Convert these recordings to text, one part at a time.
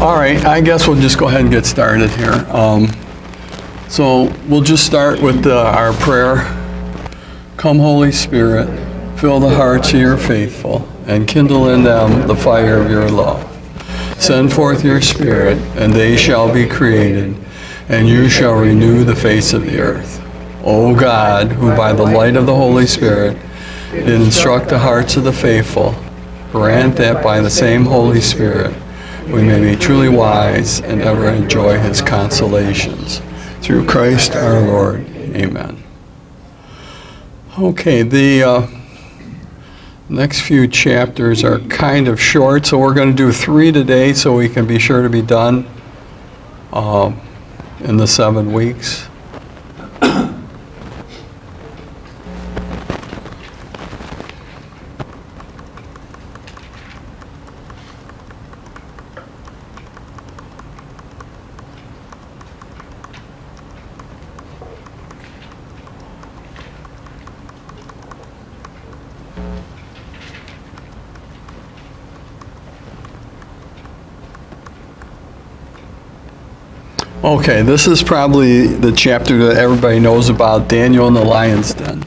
All right, I guess we'll just go ahead and get started here. So we'll just start with our prayer. Come, Holy Spirit, fill the hearts of your faithful, and kindle in them the fire of your love. Send forth your Spirit, and they shall be created, and you shall renew the face of the earth. O God, who by the light of the Holy Spirit did instruct the hearts of the faithful, grant that by the same Holy Spirit we may be truly wise and ever enjoy his consolations. Through Christ our Lord. Amen. Okay, the next few chapters are kind of short, so we're going to do 3 today so we can be sure to be done in the 7 weeks. Okay, this is probably the chapter that everybody knows about, Daniel in the lion's den.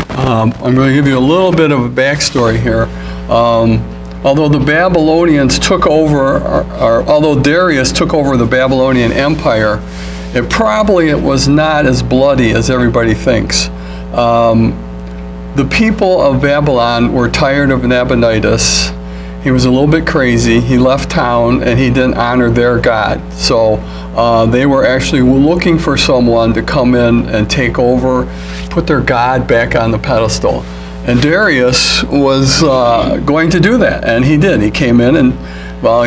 I'm going to give you a little bit of a backstory here. Although the Babylonians took over, or although Darius took over the Babylonian Empire, it was not as bloody as everybody thinks. The people of Babylon were tired of Nabonidus. He was a little bit crazy. He left town and he didn't honor their God. So they were actually looking for someone to come in and take over, put their God back on the pedestal. And Darius was going to do that, and he did. He came in and,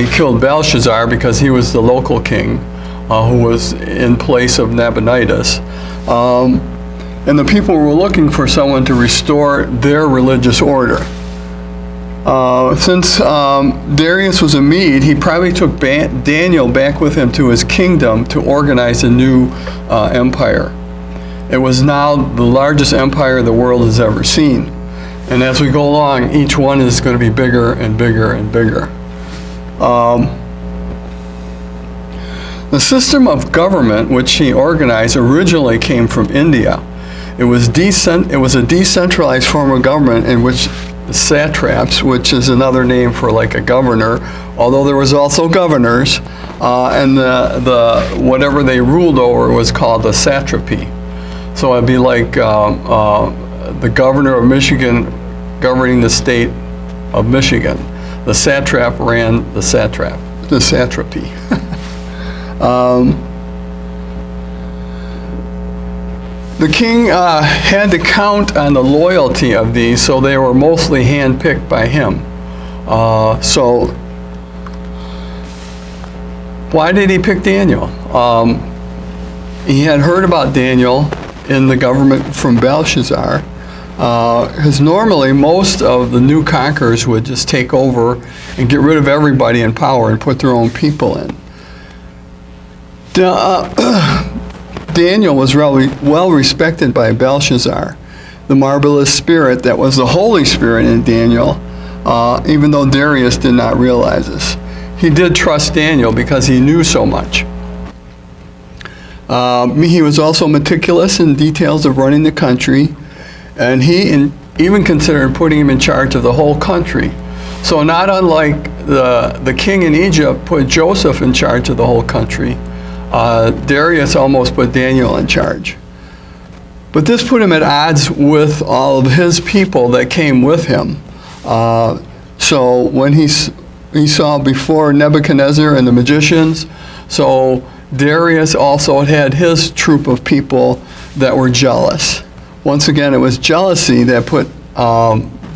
he killed Belshazzar because he was the local king who was in place of Nabonidus. And the people were looking for someone to restore their religious order. Since Darius was a Mede, he probably took Daniel back with him to his kingdom to organize a new empire. It was now the largest empire the world has ever seen. And as we go along, each one is going to be bigger and bigger and bigger. The system of government which he organized originally came from India. It was a decentralized form of government in which satraps, which is another name for like a governor, although there was also governors, and the whatever they ruled over was called a satrapy. So it'd be like the governor of Michigan governing the state of Michigan. The satrap ran the satrapy. The king had to count on the loyalty of these, so they were mostly handpicked by him. So why did he pick Daniel? He had heard about Daniel in the government from Belshazzar, because normally most of the new conquerors would just take over and get rid of everybody in power and put their own people in. Daniel was really well respected by Belshazzar, the marvelous spirit that was the Holy Spirit in Daniel, even though Darius did not realize this. He did trust Daniel because he knew so much. He was also meticulous in details of running the country, and he even considered putting him in charge of the whole country. So not unlike the king in Egypt put Joseph in charge of the whole country, Darius almost put Daniel in charge. But this put him at odds with all of his people that came with him. So when he saw before Nebuchadnezzar and the magicians, so Darius also had his troop of people that were jealous. Once again, it was jealousy that put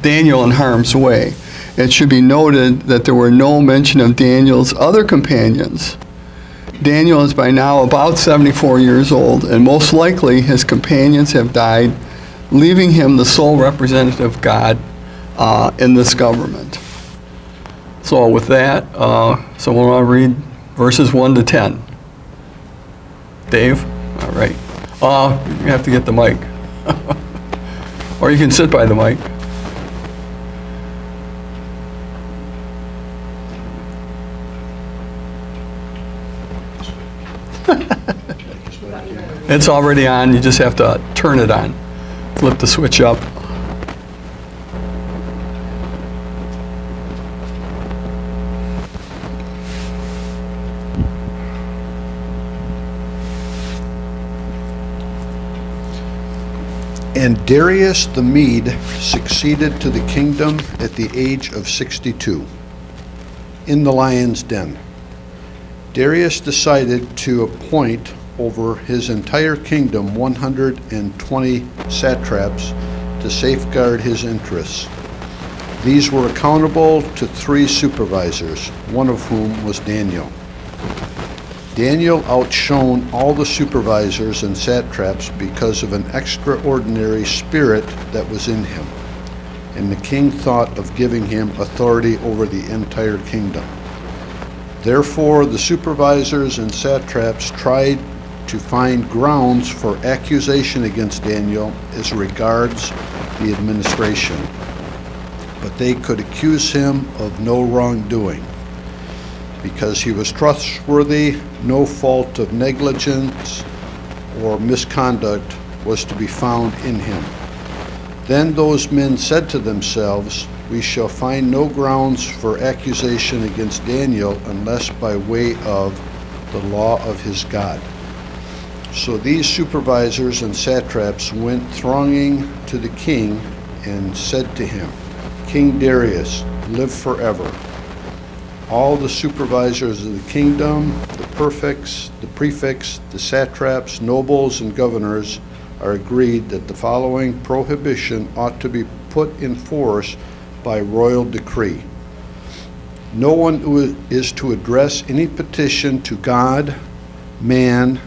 Daniel in harm's way. It should be noted that there were no mention of Daniel's other companions. Daniel is by now about 74 years old, and most likely his companions have died, leaving him the sole representative of God in this government. So with that, so we'll read verses 1 to 10. Dave? All right. You have to get the mic. Or you can sit by the mic. It's already on. You just have to turn it on. Flip the switch up. And Darius the Mede succeeded to the kingdom at the age of 62, in the lion's den. Darius decided to appoint over his entire kingdom 120 satraps to safeguard his interests. These were accountable to 3 supervisors, one of whom was Daniel. Daniel outshone all the supervisors and satraps because of an extraordinary spirit that was in him, and the king thought of giving him authority over the entire kingdom. Therefore, the supervisors and satraps tried to find grounds for accusation against Daniel as regards the administration, but they could accuse him of no wrongdoing. Because he was trustworthy, no fault of negligence or misconduct was to be found in him. Then those men said to themselves, "We shall find no grounds for accusation against Daniel unless by way of the law of his God." So these supervisors and satraps went thronging to the king and said to him, "King Darius, live forever. All the supervisors of the kingdom, the prefects, the satraps, nobles, and governors are agreed that the following prohibition ought to be put in force by royal decree. No one is to address any petition to God, man,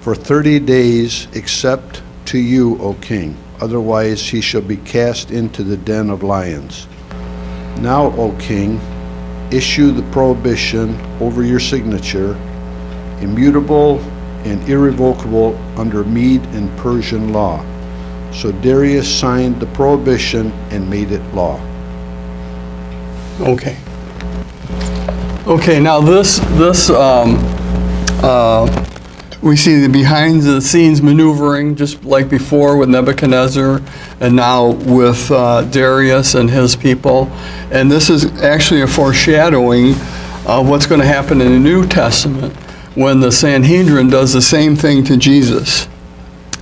for 30 days except to you, O king. Otherwise he shall be cast into the den of lions. Now, O king, issue the prohibition over your signature, immutable and irrevocable under Mede and Persian law." So Darius signed the prohibition and made it law. Okay. Okay, now this we see the behind the scenes maneuvering, just like before with Nebuchadnezzar and now with Darius and his people. And this is actually a foreshadowing of what's going to happen in the New Testament when the Sanhedrin does the same thing to Jesus.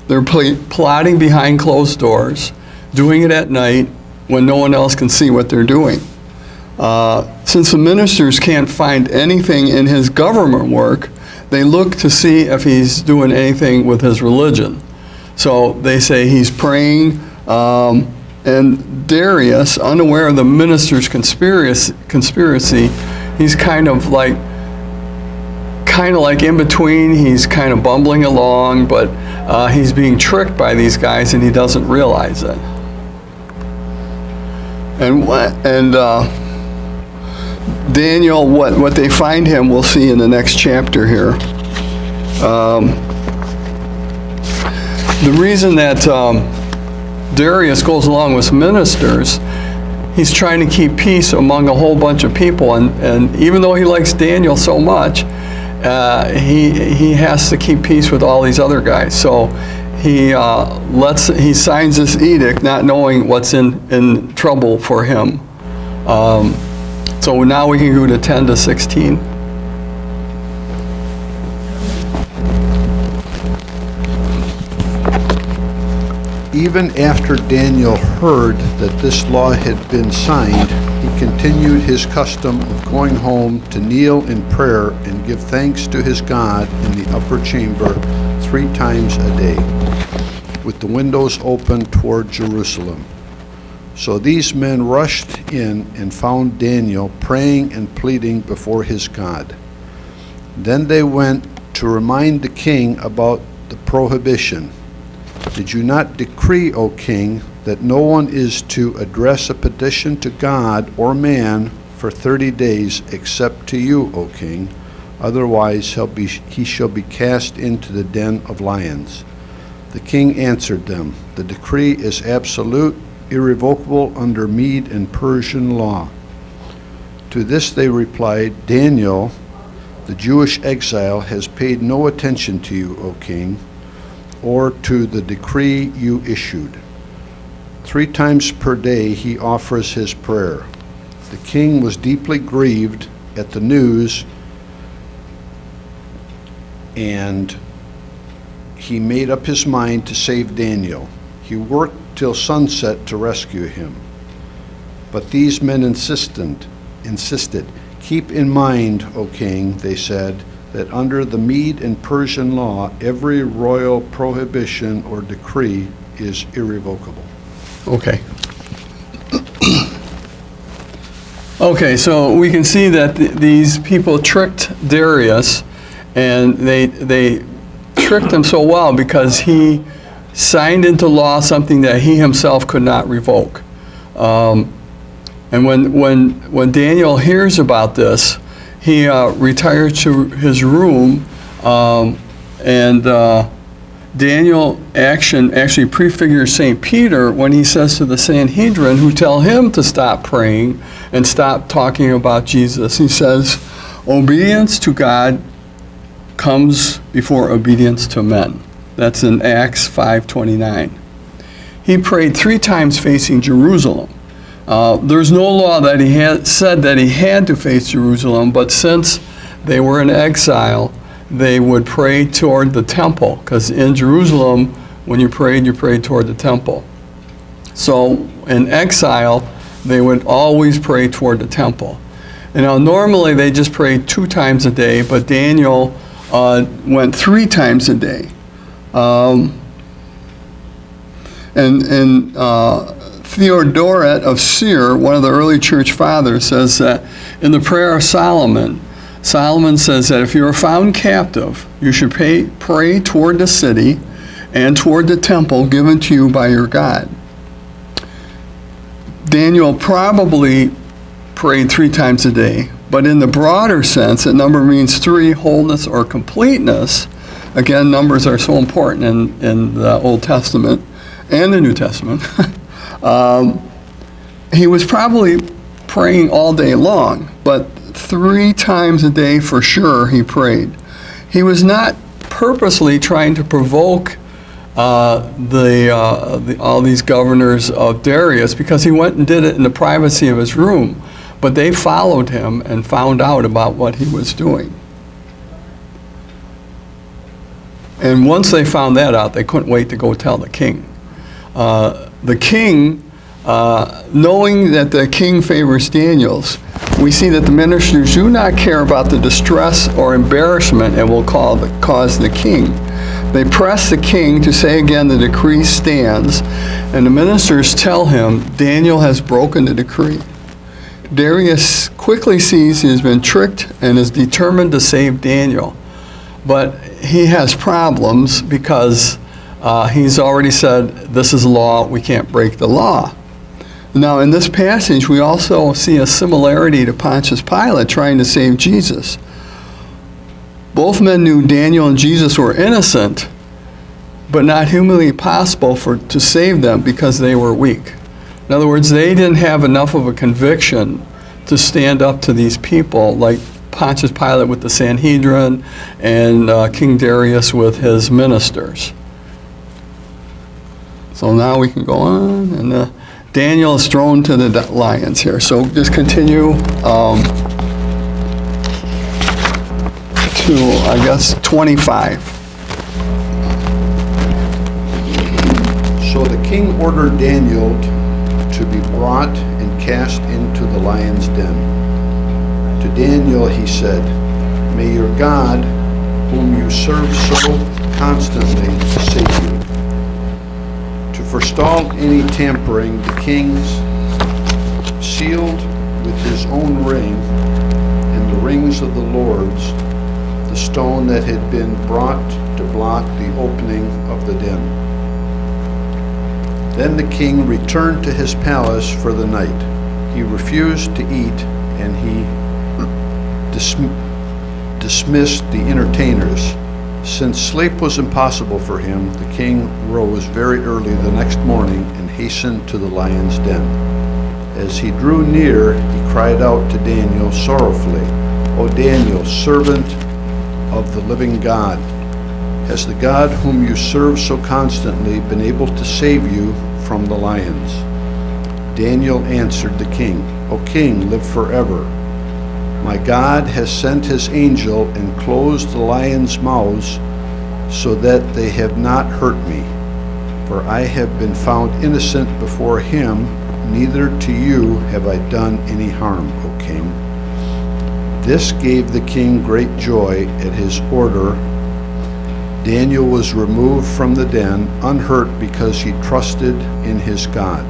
They're plotting behind closed doors, doing it at night when no one else can see what they're doing. Since the ministers can't find anything in his government work, they look to see if he's doing anything with his religion. So they say he's praying, and Darius, unaware of the minister's conspiracy, he's kind of like in between. He's kind of bumbling along, but he's being tricked by these guys, and he doesn't realize it. And Daniel, what they find him, we'll see in the next chapter here. The reason that Darius goes along with ministers, he's trying to keep peace among a whole bunch of people, and even though he likes Daniel so much, he has to keep peace with all these other guys. So he signs this edict, not knowing what's in trouble for him. So now we can go to 10 to 16. Even after Daniel heard that this law had been signed, he continued his custom of going home to kneel in prayer and give thanks to his God in the upper chamber 3 times a day, with the windows open toward Jerusalem. So these men rushed in and found Daniel praying and pleading before his God. Then they went to remind the king about the prohibition. "Did you not decree, O king, that no one is to address a petition to God or man for 30 days except to you, O king? Otherwise he shall be cast into the den of lions." The king answered them, "The decree is absolute, irrevocable under Mede and Persian law." To this they replied, "Daniel, The Jewish exile has paid no attention to you, O king, or to the decree you issued. 3 times per day he offers his prayer. The king was deeply grieved at the news, and he made up his mind to save Daniel. He worked till sunset to rescue him. But these men insisted, "Keep in mind, O king," they said, "that under the Mede and Persian law, every royal prohibition or decree is irrevocable." Okay. Okay, so we can see that these people tricked Darius, and they tricked him so well because he signed into law something that he himself could not revoke. And when Daniel hears about this, he retires to his room, and Daniel actually prefigures St. Peter when he says to the Sanhedrin, who tell him to stop praying and stop talking about Jesus. He says, "Obedience to God comes before obedience to men." That's in Acts 5:29. He prayed 3 times facing Jerusalem. There's no law that he had said that he had to face Jerusalem, but since they were in exile, they would pray toward the temple, because in Jerusalem, when you prayed toward the temple. So in exile, they would always pray toward the temple. And now normally they just prayed 2 times a day, but Daniel went 3 times a day. And Theodoret of Seir, one of the early church fathers, says that in the prayer of Solomon, Solomon says that if you are found captive, you should pray toward the city and toward the temple given to you by your God. Daniel probably prayed 3 times a day, but in the broader sense, that number means 3, wholeness or completeness. Again, numbers are so important in the Old Testament and the New Testament. He was probably praying all day long, but 3 times a day for sure he prayed. He was not purposely trying to provoke all these governors of Darius, because he went and did it in the privacy of his room. But they followed him and found out about what he was doing. And once they found that out, they couldn't wait to go tell the king. The king, knowing that the king favors Daniel's, we see that the ministers do not care about the distress or embarrassment it will cause the king. They press the king to say again the decree stands, and the ministers tell him Daniel has broken the decree. Darius quickly sees he has been tricked and is determined to save Daniel. But he has problems because he's already said, this is law, we can't break the law. Now, in this passage, we also see a similarity to Pontius Pilate trying to save Jesus. Both men knew Daniel and Jesus were innocent, but not humanly possible to save them because they were weak. In other words, they didn't have enough of a conviction to stand up to these people, like Pontius Pilate with the Sanhedrin and King Darius with his ministers. So now we can go on, and Daniel is thrown to the lions here. So just continue to, I guess, 25. So the king ordered Daniel to be brought and cast into the lion's den. To Daniel he said, "May your God, whom you serve so constantly, save you." To forestall any tampering, the king sealed with his own ring and the rings of the lords the stone that had been brought to block the opening of the den. Then the king returned to his palace for the night. He refused to eat, and he dismissed the entertainers. Since sleep was impossible for him, the king rose very early the next morning and hastened to the lion's den. As he drew near, he cried out to Daniel sorrowfully, O Daniel, servant of the living God, has the God whom you serve so constantly been able to save you from the lions?" Daniel answered the king, "O king, live forever. My God has sent his angel and closed the lions' mouths so that they have not hurt me. For I have been found innocent before him, neither to you have I done any harm, O king." This gave the king great joy at his order. Daniel was removed from the den, unhurt, because he trusted in his God.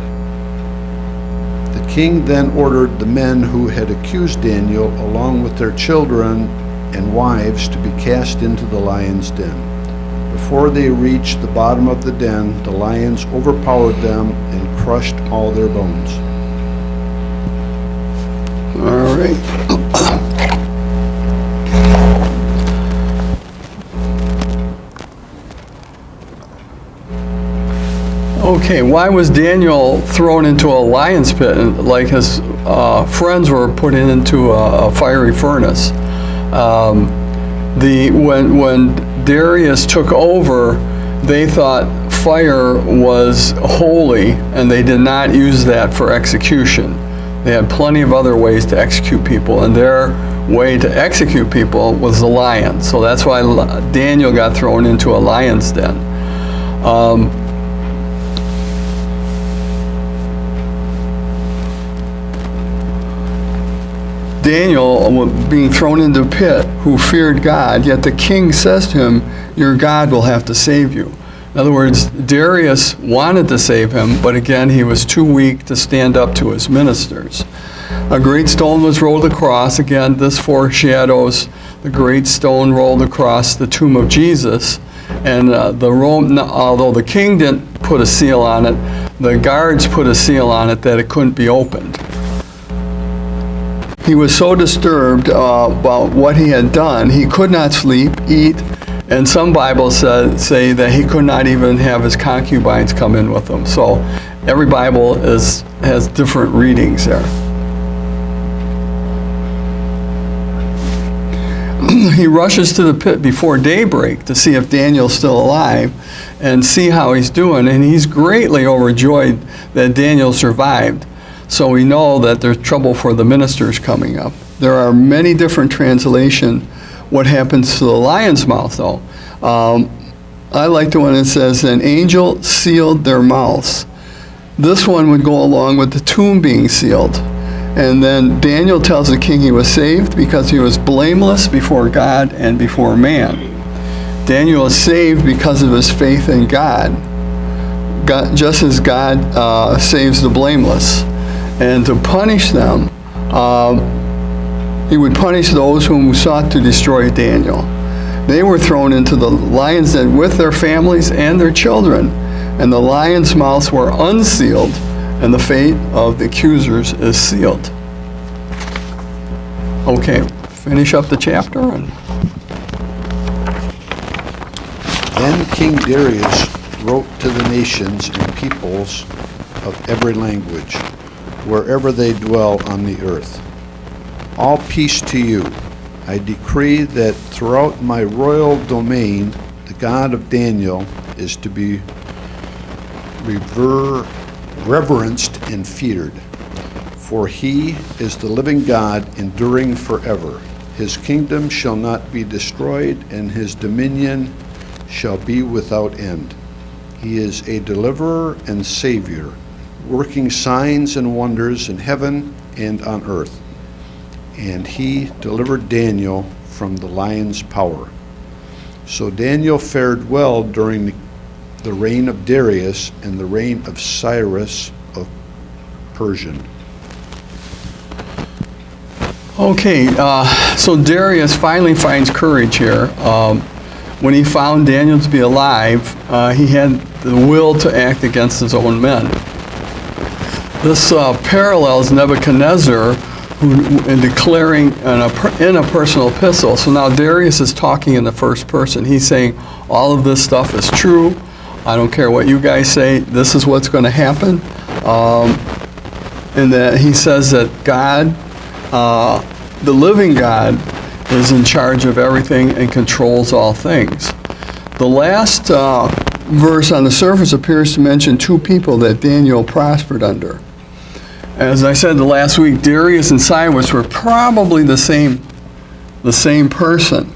The king then ordered the men who had accused Daniel, along with their children and wives, to be cast into the lion's den. Before they reached the bottom of the den, the lions overpowered them and crushed all their bones. All right. Okay, why was Daniel thrown into a lion's pit like his friends were put into a fiery furnace? When Darius took over, they thought fire was holy, and they did not use that for execution. They had plenty of other ways to execute people, and their way to execute people was the lion. So that's why Daniel got thrown into a lion's den. Daniel, being thrown into a pit, who feared God, yet the king says to him, "Your God will have to save you." In other words, Darius wanted to save him, but again, he was too weak to stand up to his ministers. A great stone was rolled across. Again, this foreshadows the great stone rolled across the tomb of Jesus. And although the king didn't put a seal on it, the guards put a seal on it that it couldn't be opened. He was so disturbed about what he had done, he could not sleep, eat, and some Bibles say that he could not even have his concubines come in with him. So every Bible has different readings there. He rushes to the pit before daybreak to see if Daniel's still alive and see how he's doing, and he's greatly overjoyed that Daniel survived. So we know that there's trouble for the ministers coming up. There are many different translations what happens to the lion's mouth, though. I like the one that says, "An angel sealed their mouths." This one would go along with the tomb being sealed. And then Daniel tells the king he was saved because he was blameless before God and before man. Daniel is saved because of his faith in God, just as God saves the blameless. And to punish them, he would punish those whom sought to destroy Daniel. They were thrown into the lion's den with their families and their children, and the lions' mouths were unsealed, and the fate of the accusers is sealed. Okay, finish up the chapter. Then King Darius wrote to the nations and peoples of every language, wherever they dwell on the earth. All peace to you. I decree that throughout my royal domain, the God of Daniel is to be reverenced and feared. For he is the living God, enduring forever. His kingdom shall not be destroyed, and his dominion shall be without end. He is a deliverer and savior, working signs and wonders in heaven and on earth. And he delivered Daniel from the lion's power. So Daniel fared well during the reign of Darius and the reign of Cyrus of Persian. Okay, so Darius finally finds courage here. When he found Daniel to be alive, he had the will to act against his own men. This parallels Nebuchadnezzar in declaring in a personal epistle. So now Darius is talking in the first person. He's saying, all of this stuff is true. I don't care what you guys say. This is what's going to happen. And that he says that God, the living God, is in charge of everything and controls all things. The last verse on the surface appears to mention two people that Daniel prospered under. As I said the last week, Darius and Cyrus were probably the same person.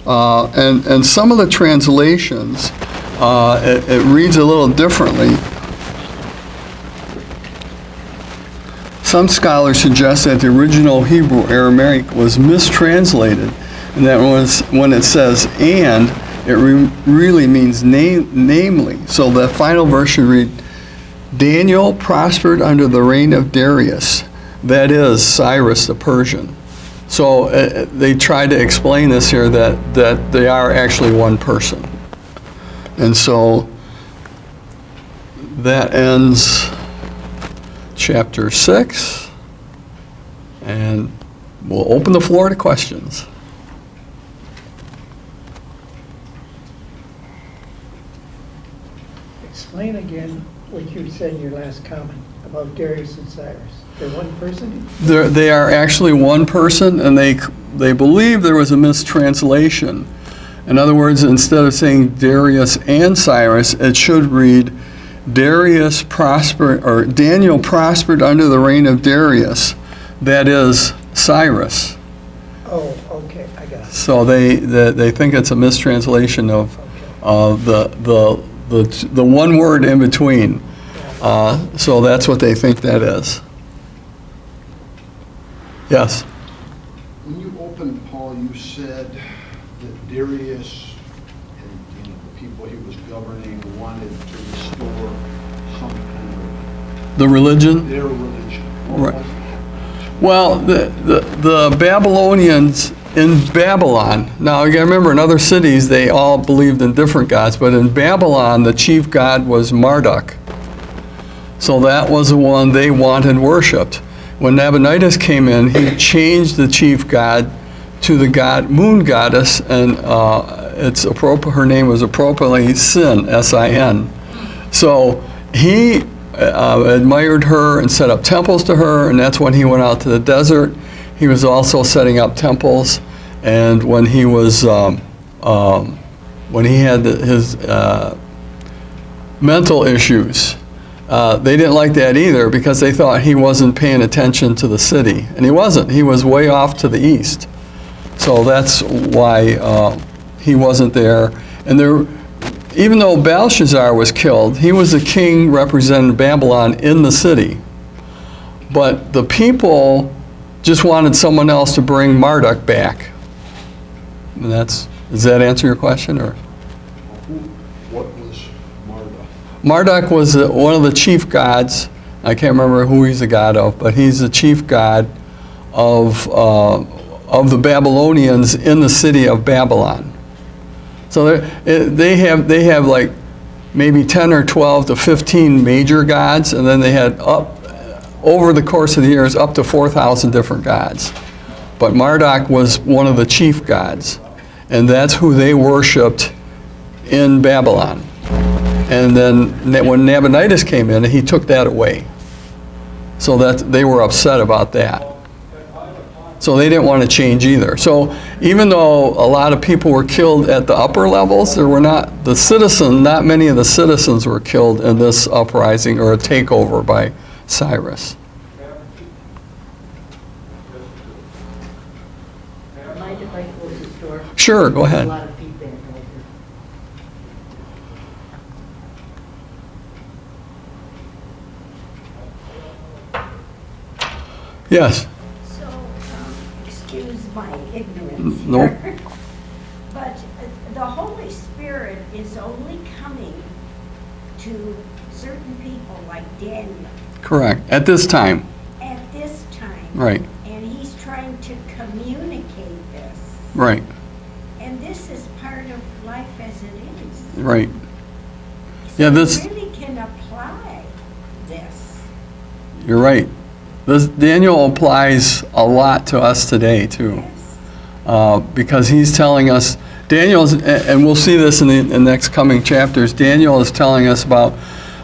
And some of the translations, it reads a little differently. Some scholars suggest that the original Hebrew Aramaic was mistranslated, and that when it says "and," it really means namely. So the final verse should read, Daniel prospered under the reign of Darius, that is, Cyrus the Persian. So they try to explain this here that they are actually one person. And so that ends chapter 6, and we'll open the floor to questions. Explain again what you said in your last comment about Darius and Cyrus. They're one person? They are actually one person, and they believe there was a mistranslation. In other words, instead of saying Darius and Cyrus, it should read Daniel prospered under the reign of Darius, that is, Cyrus. Oh, okay, I got it. So they think it's a mistranslation of the one word in between. So that's what they think that is. Yes? When you opened, Paul, you said that Darius and the people he was governing wanted to restore some kind of The religion? their religion. Right. Well, the Babylonians in Babylon, now you gotta remember in other cities they all believed in different gods, but in Babylon the chief god was Marduk. So that was the one they wanted worshipped. When Nabonidus came in, he changed the chief god to the moon goddess, and her name was appropriately Sin, S-I-N. So he admired her and set up temples to her, and that's when he went out to the desert. He was also setting up temples, and when he was when he had his mental issues, they didn't like that either because they thought he wasn't paying attention to the city, and he wasn't. He was way off to the east, so that's why he wasn't there. And there, even though Belshazzar was killed, he was the king representing Babylon in the city. But the people just wanted someone else to bring Marduk back. And does that answer your question? Or What was Marduk? Marduk was one of the chief gods. I can't remember who he's the god of, but he's the chief god of the Babylonians in the city of Babylon. So they have like maybe 10 or 12 to 15 major gods, and then they had over the course of the years up to 4,000 different gods. But Marduk was one of the chief gods, and that's who they worshipped in Babylon. And then when Nabonidus came in, he took that away. So that they were upset about that. So they didn't want to change either. So even though a lot of people were killed at the upper levels, not many of the citizens were killed in this uprising or a takeover by Cyrus. Mind if I close this door? Sure, go ahead. A lot of feedback over here. Yes. So, excuse my ignorance Nope. here. But the Holy Spirit is only coming to certain people like Daniel Correct. At this time. at this time. Right. And he's trying to communicate this. Right. And this is part of life as it is. Right. So Yeah, this. we really can apply this. You're right. This Daniel applies a lot to us today too, Yes. because he's telling us. And we'll see this in the next coming chapters. Daniel is telling us about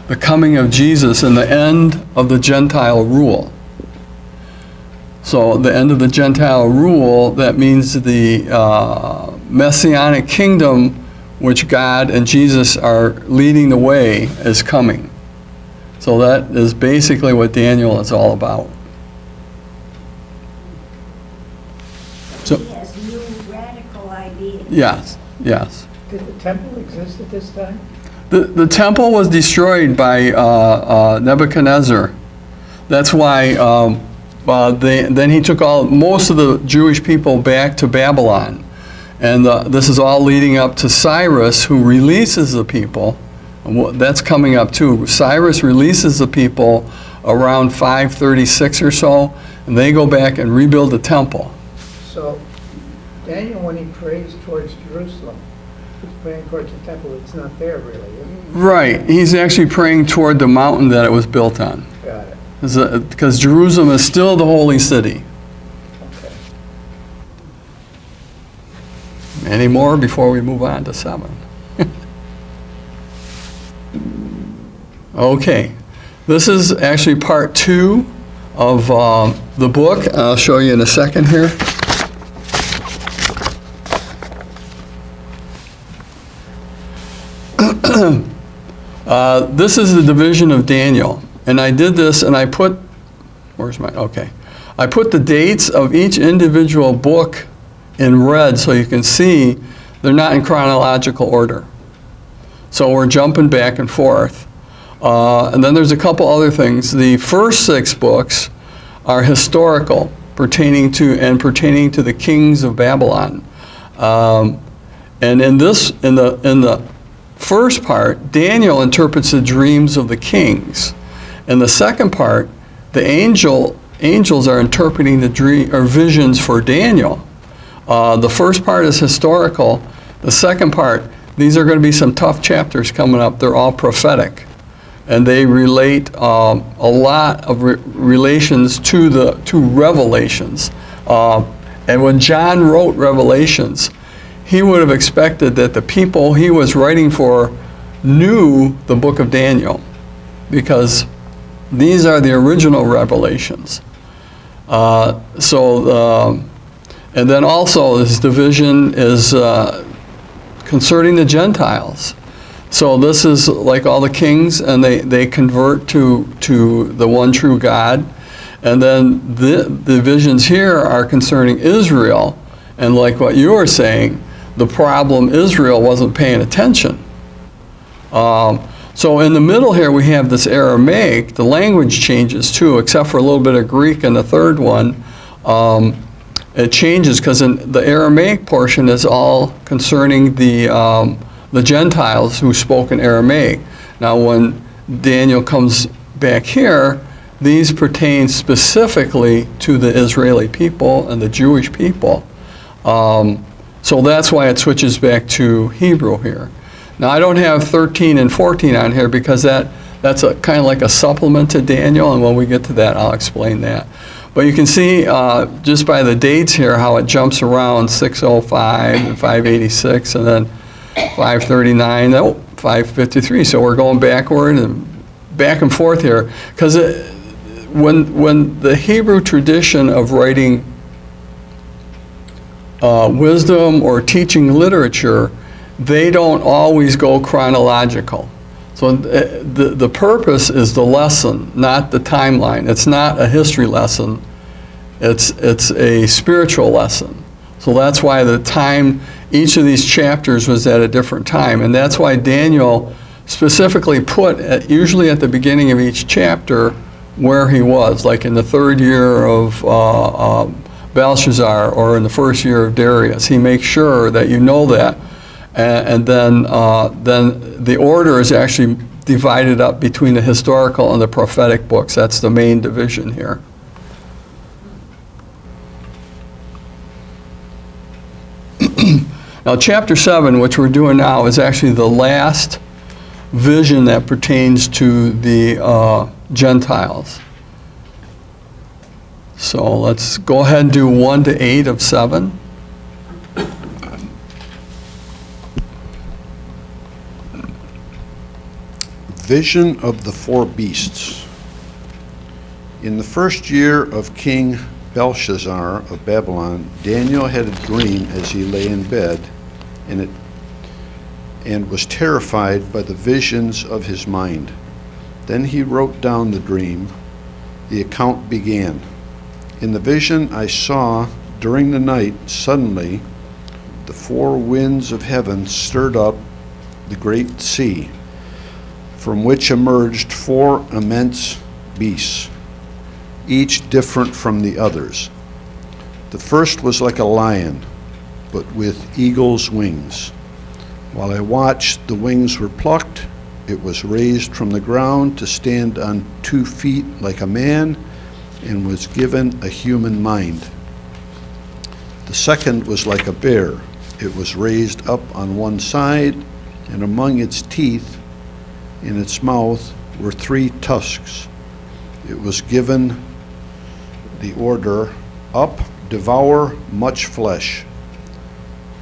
the coming of Jesus and the end of the Gentile rule. So the end of the Gentile rule, that means the Messianic kingdom, which God and Jesus are leading the way, is coming. So that is basically what Daniel is all about. So, He has new radical ideas. yes, yes. Did the temple exist at this time? The temple was destroyed by Nebuchadnezzar. That's why then he took most of the Jewish people back to Babylon. And this is all leading up to Cyrus, who releases the people. And that's coming up too. Cyrus releases the people around 536 or so, and they go back and rebuild the temple. So Daniel, when he prays towards Jerusalem, he's praying towards the temple. It's not there really, is it? Right. He's actually praying toward the mountain that it was built on. Got it. Because Jerusalem is still the holy city. Okay. Any more before we move on to 7? Okay. This is actually part 2 of the book. I'll show you in a second here. This is the division of Daniel. And I did this, and I put, I put the dates of each individual book in red so you can see they're not in chronological order. So we're jumping back and forth. And then there's a couple other things. The first 6 books are historical, pertaining to the kings of Babylon. And in the first part, Daniel interprets the dreams of the kings. In the second part, the angels are interpreting the dream or visions for Daniel. The first part is historical. The second part, these are going to be some tough chapters coming up. They're all prophetic, and they relate a lot of relations to Revelations. And when John wrote Revelations, he would have expected that the people he was writing for knew the book of Daniel, because these are the original revelations. And then also this division is concerning the Gentiles. So this is like all the kings, and they convert to the one true God. And then the divisions here are concerning Israel. And like what you were saying, the problem, Israel wasn't paying attention. So in the middle here we have this Aramaic. The language changes too, except for a little bit of Greek in the third one. It changes because in the Aramaic portion is all concerning the Gentiles who spoke in Aramaic. Now when Daniel comes back here, these pertain specifically to the Israeli people and the Jewish people. So that's why it switches back to Hebrew here. Now I don't have 13 and 14 on here because that's a kind of like a supplement to Daniel, and when we get to that I'll explain that. But you can see just by the dates here how it jumps around 605 and 586 and then 539, 553. So we're going backward and back and forth here because when the Hebrew tradition of writing wisdom or teaching literature, they don't always go chronological. So the purpose is the lesson, not the timeline. It's not a history lesson. It's a spiritual lesson. So that's why the time, each of these chapters was at a different time. And that's why Daniel specifically put, usually at the beginning of each chapter, where he was, like in the 3rd year of Belshazzar or in the 1st year of Darius. He makes sure that you know that. And then the order is actually divided up between the historical and the prophetic books. That's the main division here. Now, chapter 7, which we're doing now, is actually the last vision that pertains to the Gentiles. So let's go ahead and do 1 to 8 of 7. Vision of the 4 beasts. In the 1st year of King Belshazzar of Babylon, Daniel had a dream as he lay in bed, and was terrified by the visions of his mind. Then he wrote down the dream. The account began. In the vision I saw during the night, suddenly the four winds of heaven stirred up the great sea, from which emerged four immense beasts, each different from the others. The first was like a lion, but with eagle's wings. While I watched, the wings were plucked. It was raised from the ground to stand on 2 feet like a man, and was given a human mind. The second was like a bear. It was raised up on one side, and among its teeth in its mouth were 3 tusks. It was given the order, up, devour much flesh.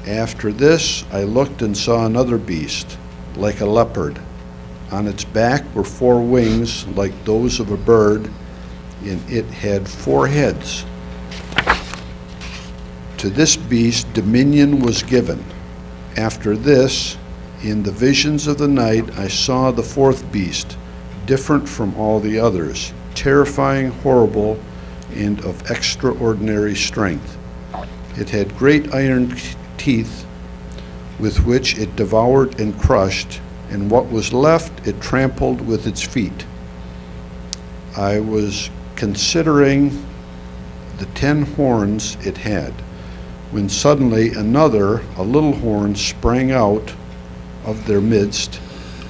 After this I looked and saw another beast, like a leopard. On its back were 4 wings like those of a bird, and it had 4 heads. To this beast dominion was given. After this, in the visions of the night, I saw the 4th beast, different from all the others, terrifying, horrible, and of extraordinary strength. It had great iron teeth with which it devoured and crushed, and what was left it trampled with its feet. I was considering the 10 horns it had, when suddenly another, a little horn, sprang out of their midst,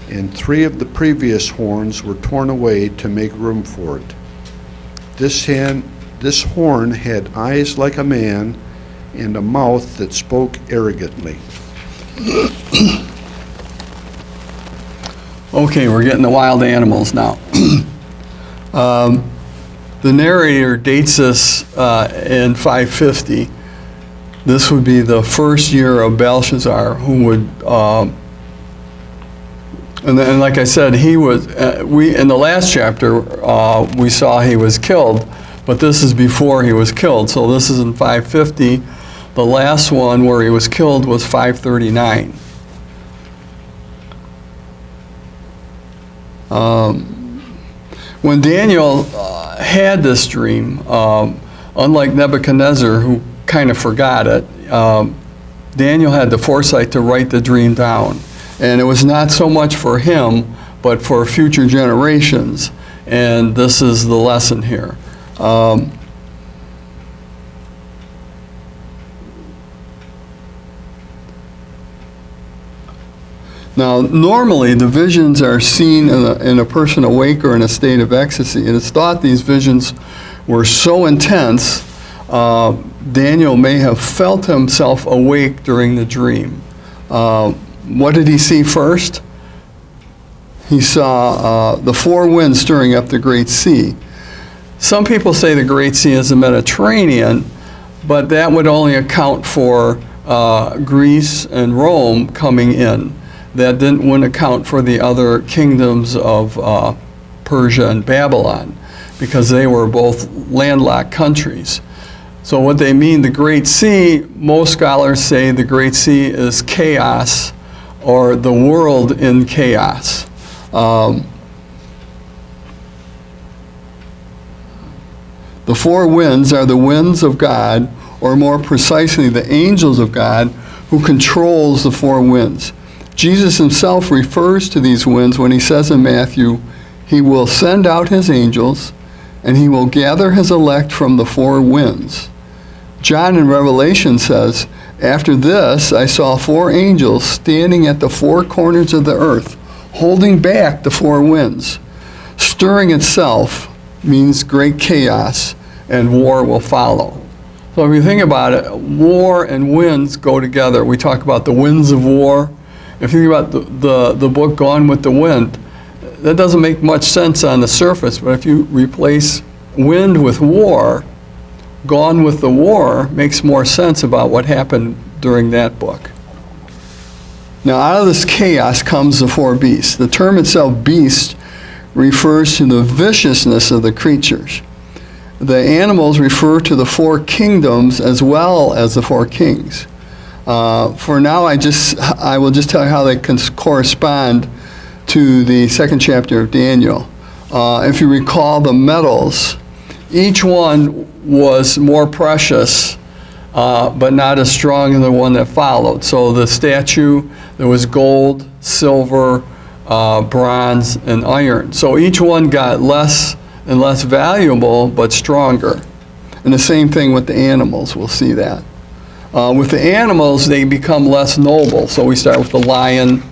and 3 of the previous horns were torn away to make room for it. This horn had eyes like a man, and a mouth that spoke arrogantly. Okay, we're getting the wild animals now. The narrator dates this in 550. This would be the first year of Belshazzar, who would, and like I said, he was. In the last chapter we saw he was killed, but this is before he was killed. So this is in 550. The last one where he was killed was 539. When Daniel had this dream, unlike Nebuchadnezzar, who kind of forgot it, Daniel had the foresight to write the dream down. And it was not so much for him, but for future generations. And this is the lesson here. Now, normally the visions are seen in a person awake or in a state of ecstasy. And it's thought these visions were so intense, Daniel may have felt himself awake during the dream. What did he see first? He saw the 4 winds stirring up the Great Sea. Some people say the Great Sea is the Mediterranean, but that would only account for Greece and Rome coming in. That wouldn't account for the other kingdoms of Persia and Babylon, because they were both landlocked countries. So what they mean, the Great Sea, most scholars say the Great Sea is chaos, or the world in chaos. The 4 winds are the winds of God, or more precisely, the angels of God, who controls the 4 winds. Jesus himself refers to these winds when he says in Matthew, he will send out his angels, and he will gather his elect from the 4 winds. John in Revelation says, after this I saw 4 angels standing at the 4 corners of the earth, holding back the 4 winds. Stirring itself means great chaos, and war will follow. So if you think about it, war and winds go together. We talk about the winds of war. If you think about the book Gone with the Wind, that doesn't make much sense on the surface, but if you replace wind with war, Gone with the War makes more sense about what happened during that book. Now, out of this chaos comes the 4 beasts. The term itself, beast, refers to the viciousness of the creatures. the animals refer to the 4 kingdoms as well as the 4 kings. For now, I will just tell you how they correspond to the 2nd chapter of Daniel. If you recall the metals, each one was more precious, but not as strong as the one that followed. So the statue, there was gold, silver, bronze, and iron. So each one got less and less valuable, but stronger. And the same thing with the animals, we'll see that. With the animals, they become less noble. So we start with the lion,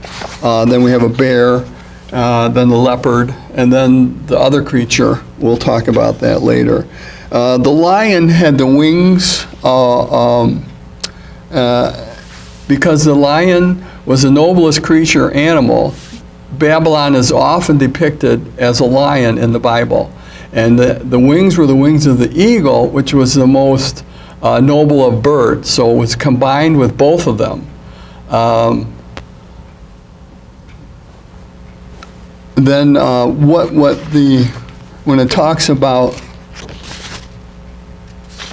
then we have a bear, then the leopard, and then the other creature. We'll talk about that later. The lion had the wings because the lion was the noblest creature animal. Babylon is often depicted as a lion in the Bible. And the wings were the wings of the eagle, which was the most noble of birds. So it was combined with both of them. Then when it talks about,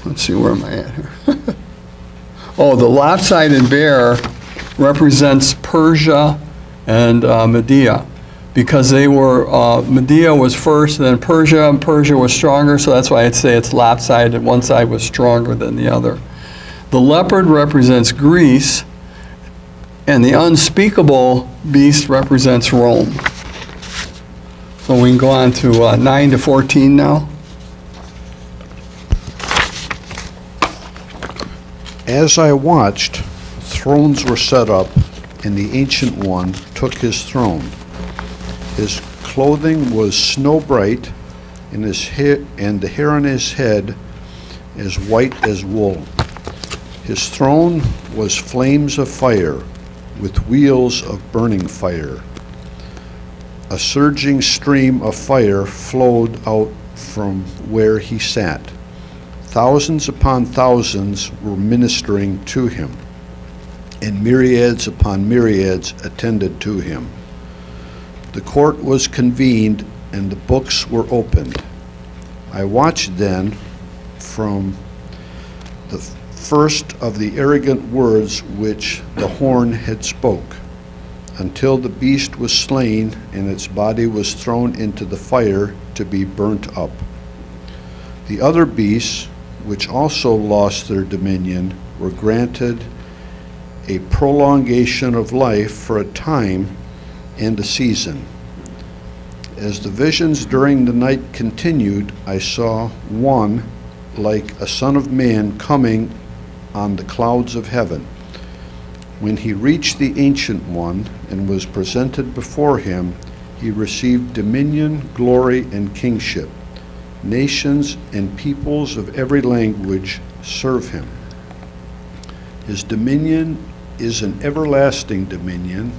let's see, where am I at here? Oh, the lopsided bear represents Persia and Media, because they were, Media was first, and then Persia, and Persia was stronger, so that's why I'd say it's lopsided. One side was stronger than the other. The leopard represents Greece, and the unspeakable beast represents Rome. So we can go on to 9 to 14 now. As I watched, thrones were set up, and the Ancient One took his throne. His clothing was snow bright, and the hair on his head as white as wool. His throne was flames of fire, with wheels of burning fire. A surging stream of fire flowed out from where he sat. Thousands upon thousands were ministering to him, and myriads upon myriads attended to him. The court was convened, and the books were opened. I watched then from the first of the arrogant words which the horn had spoke, until the beast was slain, and its body was thrown into the fire to be burnt up. The other beasts, which also lost their dominion, were granted a prolongation of life for a time and a season. As the visions during the night continued, I saw one like a son of man coming on the clouds of heaven. When he reached the Ancient One and was presented before him, he received dominion, glory, and kingship. Nations and peoples of every language serve him. His dominion is an everlasting dominion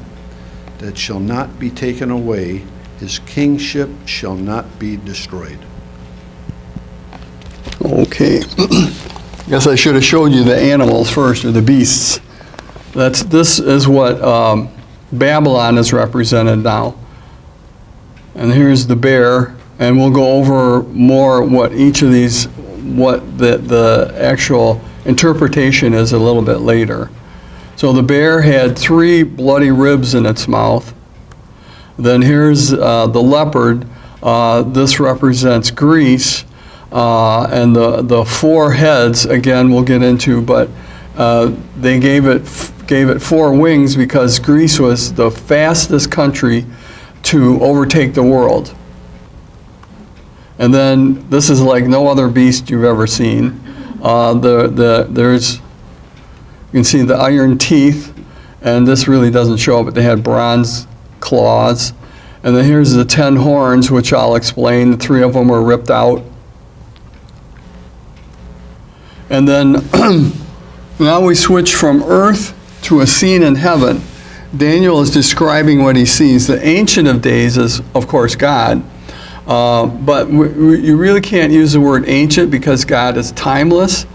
that shall not be taken away. His kingship shall not be destroyed. Okay. Guess I should have showed you the animals first, or the beasts. This is what Babylon is represented now. And here's the bear, and we'll go over more what each of these, what the actual interpretation is a little bit later. So the bear had 3 bloody ribs in its mouth. Then here's the leopard. This represents Greece. And the 4 heads, again, we'll get into, but they gave it 4 wings because Greece was the fastest country to overtake the world. And then this is like no other beast you've ever seen. There's, you can see the iron teeth, and this really doesn't show, but they had bronze claws. And then here's the 10 horns, which I'll explain. The 3 of them were ripped out. And then now we switch from earth to a scene in heaven. Daniel is describing what he sees. The Ancient of Days is, of course, God. But you really can't use the word ancient because God is timeless.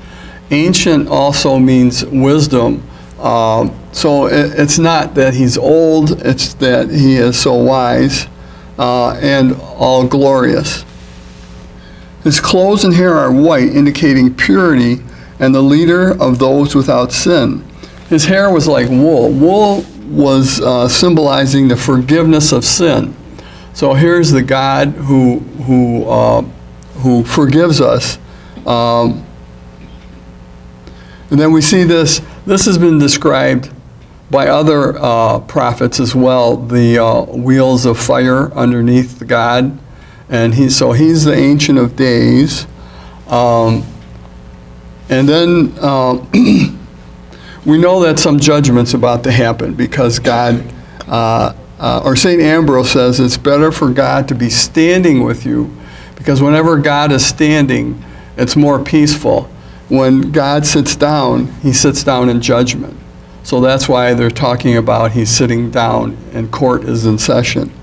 Ancient also means wisdom. So it's not that he's old, it's that he is so wise and all glorious. His clothes and hair are white, indicating purity, and the leader of those without sin. His hair was like wool. Wool was symbolizing the forgiveness of sin. So here's the God who forgives us. And then we see this. This has been described by other prophets as well. The wheels of fire underneath the God, and he's the Ancient of Days. And then we know that some judgment's about to happen because God, or St. Ambrose says, it's better for God to be standing with you, because whenever God is standing, it's more peaceful. When God sits down, he sits down in judgment. So that's why they're talking about he's sitting down and court is in session.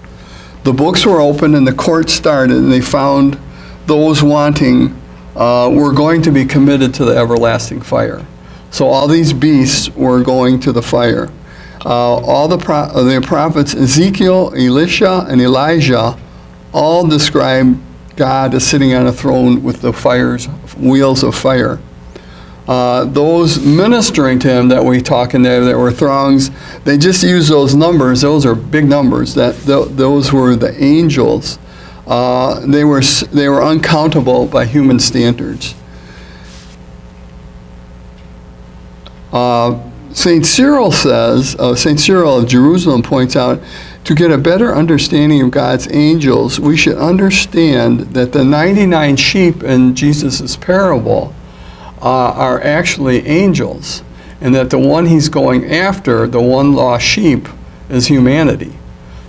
The books were opened and the court started, and they found those wanting were going to be committed to the everlasting fire. So all these beasts were going to the fire. All the prophets, Ezekiel, Elisha, and Elijah, all describe God as sitting on a throne with the wheels of fire. Those ministering to him that we talk in there, that were throngs, they just use those numbers. Those are big numbers. Those were the angels. They were uncountable by human standards. St. Cyril says, St. Cyril of Jerusalem points out, to get a better understanding of God's angels, we should understand that the 99 sheep in Jesus' parable are actually angels, and that the one he's going after, the one lost sheep, is humanity.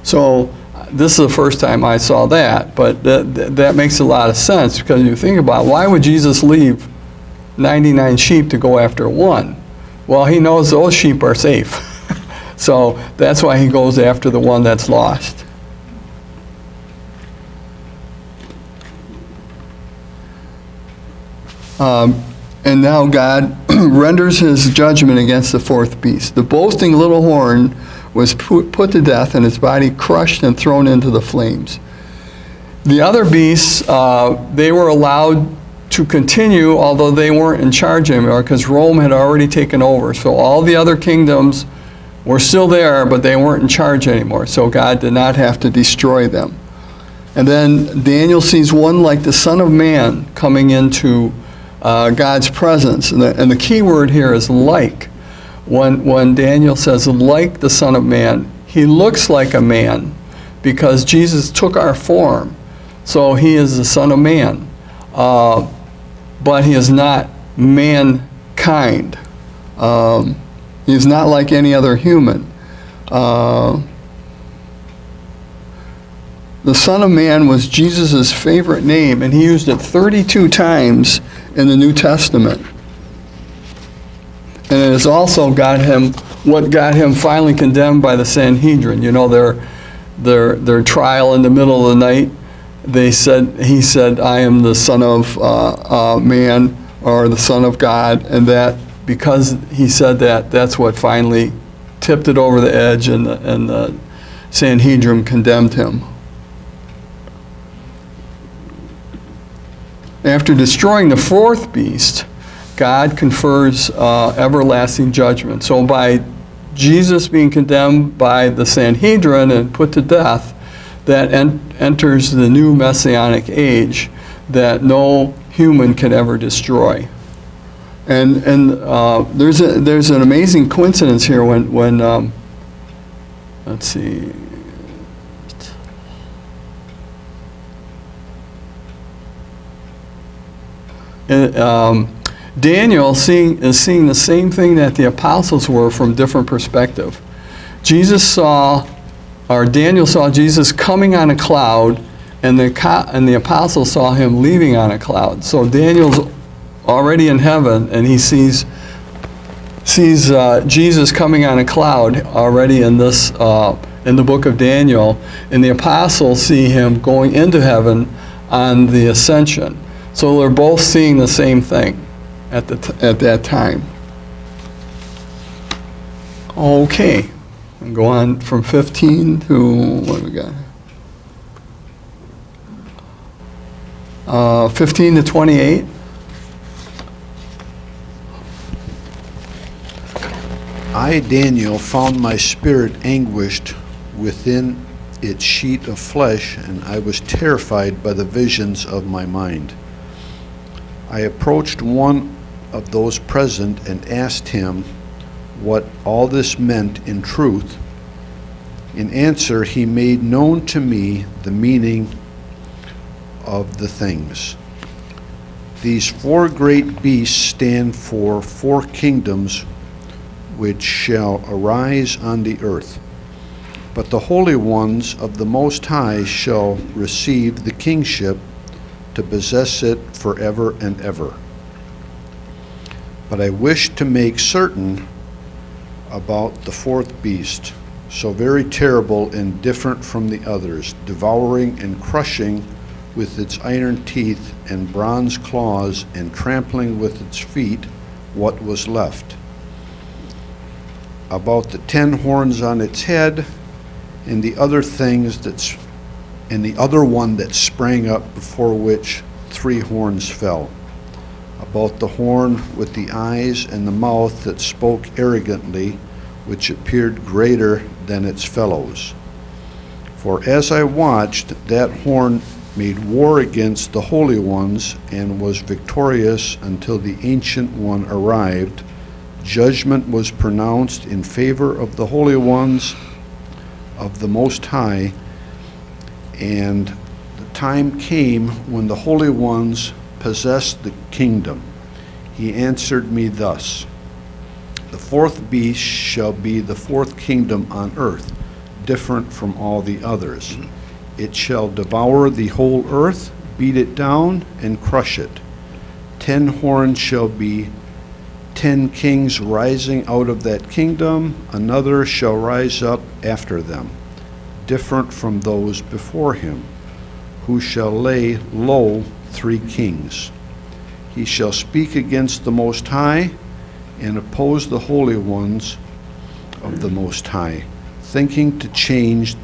So this is the first time I saw that, but that makes a lot of sense, because you think about, why would Jesus leave 99 sheep to go after one? Well, he knows those sheep are safe. So that's why he goes after the one that's lost. And now God renders his judgment against the fourth beast. The boasting little horn was put to death, and its body crushed and thrown into the flames. The other beasts, they were allowed to continue, although they weren't in charge anymore, because Rome had already taken over. So all the other kingdoms were still there, but they weren't in charge anymore. So God did not have to destroy them. And then Daniel sees one like the Son of Man coming into God's presence. And the key word here is like. When Daniel says like the Son of Man, he looks like a man because Jesus took our form. So he is the Son of Man. But he is not mankind. He is not like any other human. The Son of Man was Jesus' favorite name, and he used it 32 times in the New Testament. And it has also got him, what got him finally condemned by the Sanhedrin. You know, their trial in the middle of the night, he said, I am the Son of Man, or the Son of God, and that because he said that, that's what finally tipped it over the edge, and the Sanhedrin condemned him. After destroying the fourth beast, God confers everlasting judgment. So by Jesus being condemned by the Sanhedrin and put to death, that enters the new Messianic Age that no human can ever destroy. And there's an amazing coincidence here when let's see. Daniel is seeing the same thing that the apostles were from different perspective. Daniel saw Jesus coming on a cloud, and the apostles saw him leaving on a cloud. So Daniel's already in heaven, and he sees Jesus coming on a cloud already in the book of Daniel, and the apostles see him going into heaven on the ascension. So they're both seeing the same thing at that time. Okay, and go on from 15 to what do we got? 15 to 28. I, Daniel, found my spirit anguished within its sheet of flesh, and I was terrified by the visions of my mind. I approached one of those present and asked him what all this meant in truth. In answer, he made known to me the meaning of the things. These four great beasts stand for four kingdoms which shall arise on the earth. But the holy ones of the Most High shall receive the kingship to possess it forever and ever. But I wish to make certain about the fourth beast, so very terrible and different from the others, devouring and crushing with its iron teeth and bronze claws, and trampling with its feet what was left. About the 10 horns on its head, and the other one that sprang up, before which 3 horns fell. About the horn with the eyes and the mouth that spoke arrogantly, which appeared greater than its fellows. For as I watched, that horn made war against the holy ones, and was victorious until the Ancient One arrived. Judgment was pronounced in favor of the holy ones of the Most High, and the time came when the holy ones possessed the kingdom. He answered me thus: the fourth beast shall be the fourth kingdom on earth, different from all the others. It shall devour the whole earth, beat it down, and crush it. 10 horns shall be 10 kings rising out of that kingdom. Another shall rise up after them, different from those before him, who shall lay low 3 kings. He shall speak against the Most High and oppose the holy ones of the Most High, thinking to change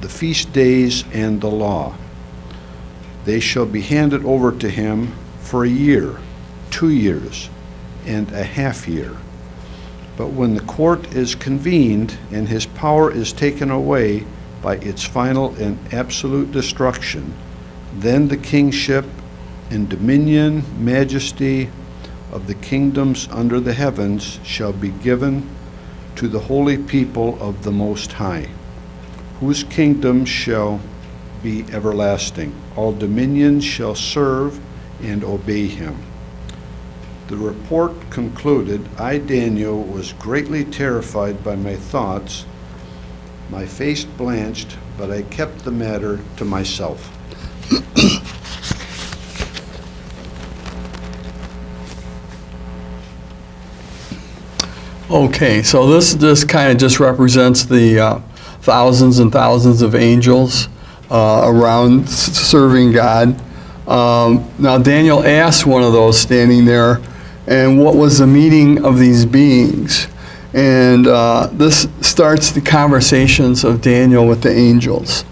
the feast days and the law. They shall be handed over to him for a year, 2 years, and a half year. But when the court is convened and his power is taken away by its final and absolute destruction, then the kingship and dominion, majesty of the kingdoms under the heavens shall be given to the holy people of the Most High, whose kingdom shall be everlasting. All dominions shall serve and obey him. The report concluded, I, Daniel, was greatly terrified by my thoughts. My face blanched, but I kept the matter to myself. Okay, so this kind of just represents the thousands and thousands of angels around serving God. Now Daniel asked one of those standing there, and what was the meaning of these beings? And this starts the conversations of Daniel with the angels.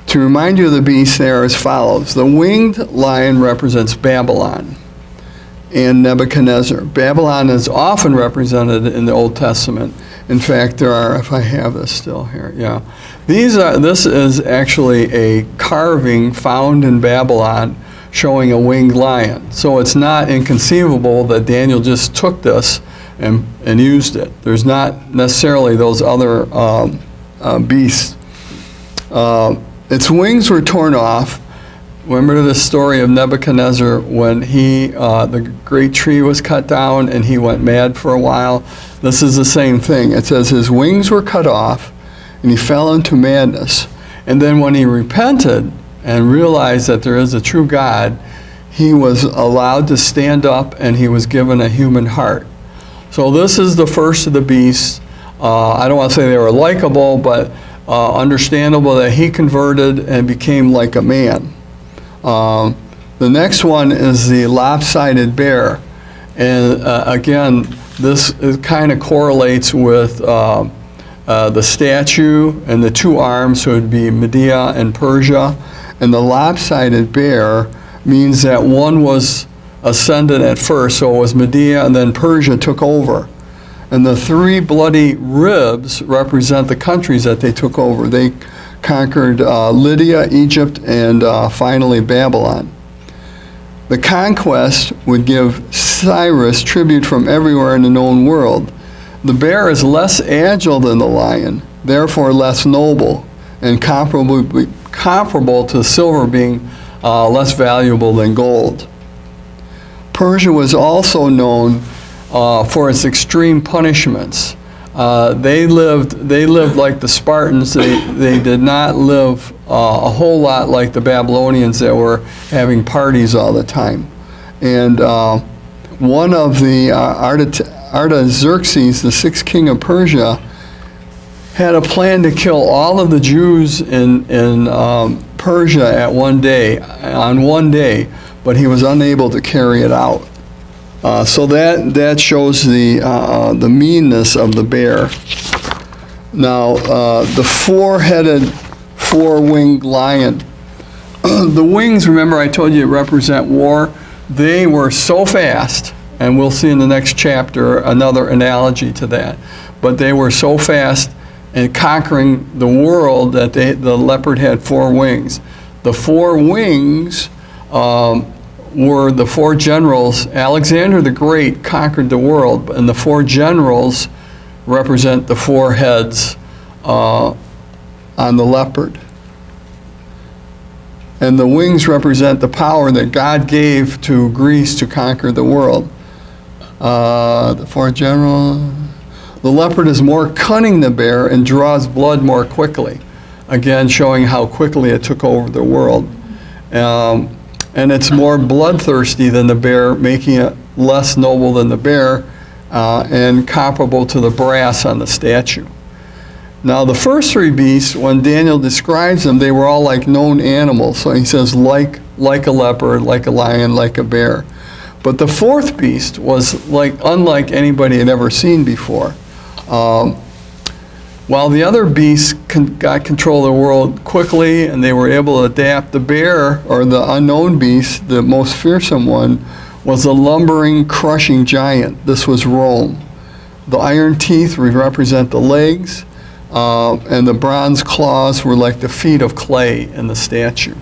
To remind you of the beasts, they are as follows. The winged lion represents Babylon and Nebuchadnezzar. Babylon is often represented in the Old Testament. In fact, there are, if I have this still here, yeah. This is actually a carving found in Babylon showing a winged lion. So it's not inconceivable that Daniel just took this and used it. There's not necessarily those other beasts. Its wings were torn off. Remember the story of Nebuchadnezzar when the great tree was cut down and he went mad for a while? This is the same thing. It says his wings were cut off and he fell into madness. And then when he repented and realized that there is a true God, he was allowed to stand up and he was given a human heart. So this is the first of the beasts. I don't want to say they were likable, but understandable that he converted and became like a man. The next one is the lopsided bear. And again, this kind of correlates with the statue and the 2 arms, so it would be Media and Persia. And the lopsided bear means that one was ascendant at first, so it was Media, and then Persia took over. And the three bloody ribs represent the countries that they took over. They conquered Lydia, Egypt, and finally Babylon. The conquest would give Cyrus tribute from everywhere in the known world. The bear is less agile than the lion, therefore less noble, and comparable to silver being less valuable than gold. Persia was also known for its extreme punishments. They lived like the Spartans. They did not live a whole lot like the Babylonians that were having parties all the time. And one of the Artaxerxes, the sixth king of Persia, had a plan to kill all of the Jews in Persia on one day, but he was unable to carry it out. So that shows the meanness of the bear. Now, the four-headed, four-winged lion. The wings, remember I told you, represent war. They were so fast, and we'll see in the next chapter another analogy to that, but they were so fast in conquering the world that the leopard had four wings. The four wings were the four generals. Alexander the Great conquered the world, and the four generals represent the four heads on the leopard. And the wings represent the power that God gave to Greece to conquer the world. The four generals. The leopard is more cunning than the bear and draws blood more quickly. Again, showing how quickly it took over the world. And it's more bloodthirsty than the bear, making it less noble than the bear and comparable to the brass on the statue. Now, the first three beasts, when Daniel describes them, they were all like known animals. So he says, like a leopard, like a lion, like a bear. But the fourth beast was unlike anybody had ever seen before. While the other beasts got control of the world quickly and they were able to adapt, the bear, or the unknown beast, the most fearsome one, was a lumbering, crushing giant. This was Rome. The iron teeth represent the legs, and the bronze claws were like the feet of clay in the statue.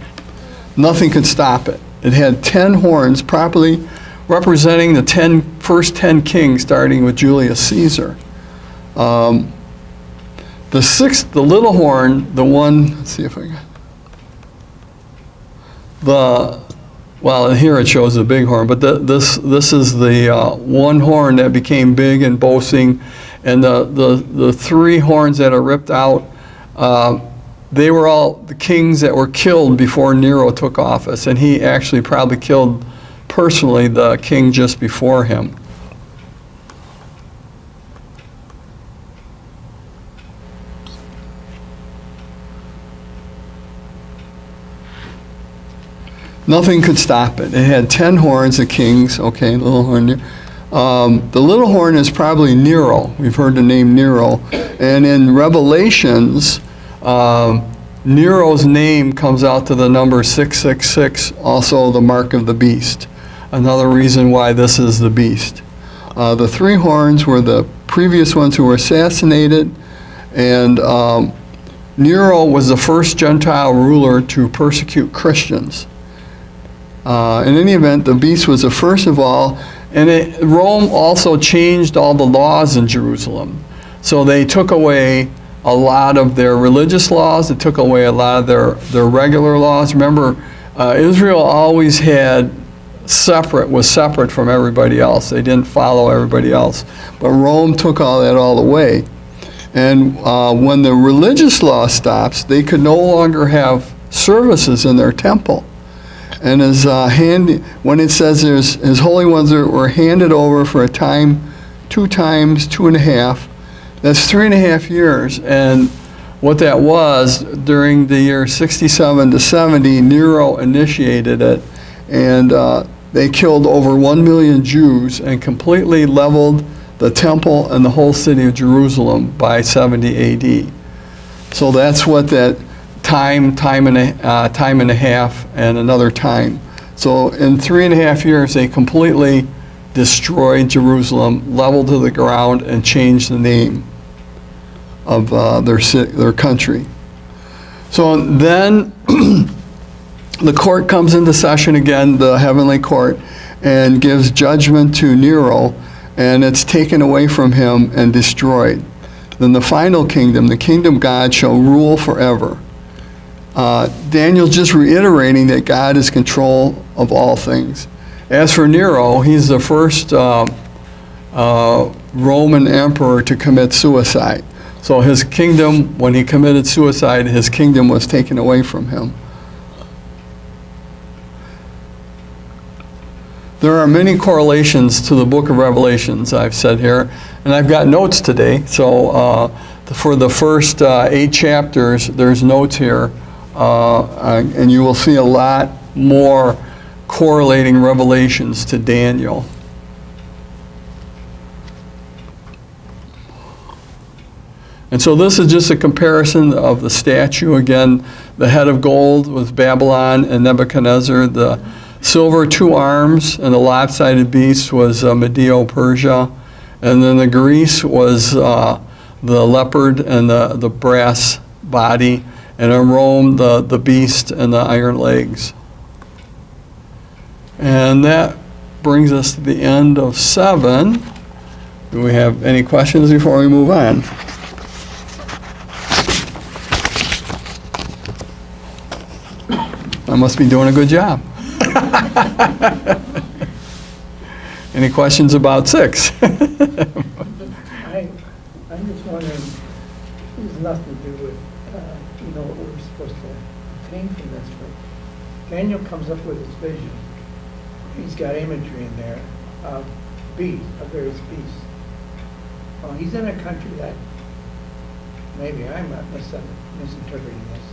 Nothing could stop it. It had 10 horns, properly representing the first 10 kings, starting with Julius Caesar. The sixth, the little horn, the one, let's see if I got, well, here it shows the big horn, but this is the one horn that became big and boasting, and the three horns that are ripped out, they were all the kings that were killed before Nero took office, and he actually probably killed personally the king just before him. Nothing could stop it. It had 10 horns, the kings. Okay, little horn there. The little horn is probably Nero. We've heard the name Nero. And in Revelations, Nero's name comes out to the number 666, also the mark of the beast. Another reason why this is the beast. The three horns were the previous ones who were assassinated, and Nero was the first Gentile ruler to persecute Christians. In any event, the beast was the first of all, and Rome also changed all the laws in Jerusalem. So they took away a lot of their religious laws, they took away a lot of their regular laws. Remember, Israel always was separate from everybody else. They didn't follow everybody else. But Rome took all that all away. And when the religious law stops, they could no longer have services in their temple. And when it says his holy ones were handed over for a time, 2 times, 2.5, that's 3.5 years. And what that was, during the year 67 to 70, Nero initiated it, and they killed over 1 million Jews and completely leveled the temple and the whole city of Jerusalem by 70 AD. So that's what that time and a half, and another time. So in 3.5 years, they completely destroyed Jerusalem, leveled to the ground, and changed the name of their country. So then the court comes into session again, the heavenly court, and gives judgment to Nero, and it's taken away from him and destroyed. Then the final kingdom, the kingdom of God, shall rule forever. Daniel's just reiterating that God is control of all things. As for Nero, he's the first Roman emperor to commit suicide. So his kingdom, when he committed suicide, his kingdom was taken away from him. There are many correlations to the book of Revelations, I've said here, and I've got notes today. So for the first 8 chapters, there's notes here, and you will see a lot more correlating revelations to Daniel. And so this is just a comparison of the statue. Again, the head of gold was Babylon and Nebuchadnezzar. The silver 2 arms and the lopsided beast was Medo-Persia. And then the Greece was the leopard and the brass body. And in Rome, the beast and the iron legs. And that brings us to the end of 7. Do we have any questions before we move on? I must be doing a good job. Any questions about 6? I'm just wondering, it has nothing to do with, what we're supposed to obtain from this, but Daniel comes up with his vision. He's got imagery in there of various beasts. Well, he's in a country that, maybe I'm not misinterpreting this.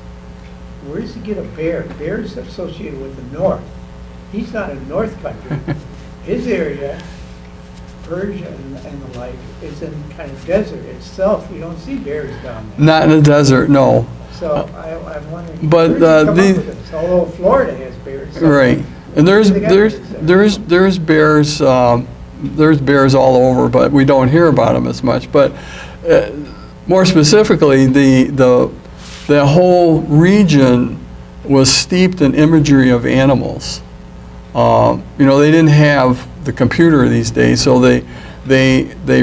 Where does he get a bear? Bear is associated with the north. He's not a north country. His area, Persia and the like, is in kind of desert itself. You don't see bears down there. Not in the desert, no. So I'm wondering, But, where did he come up with this? Although Florida has bears. So Right. And there's they got bears there's bears all over, but we don't hear about them as much. But more specifically, the whole region was steeped in imagery of animals. They didn't have the computer these days, so they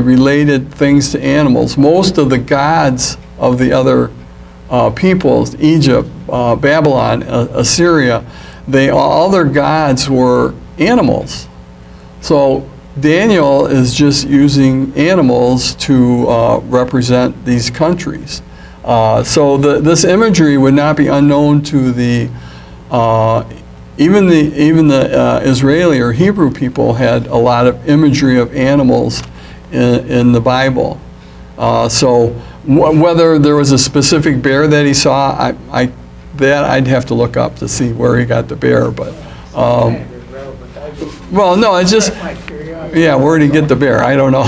related things to animals. Most of the gods of the other peoples, Egypt, Babylon, Assyria, all their gods were animals. So Daniel is just using animals to represent these countries. So this imagery would not be unknown to even the Israeli or Hebrew people had a lot of imagery of animals in the Bible. So whether there was a specific bear that he saw, I'd have to look up to see where he got the bear. But well, no, it's just where did he get the bear? I don't know.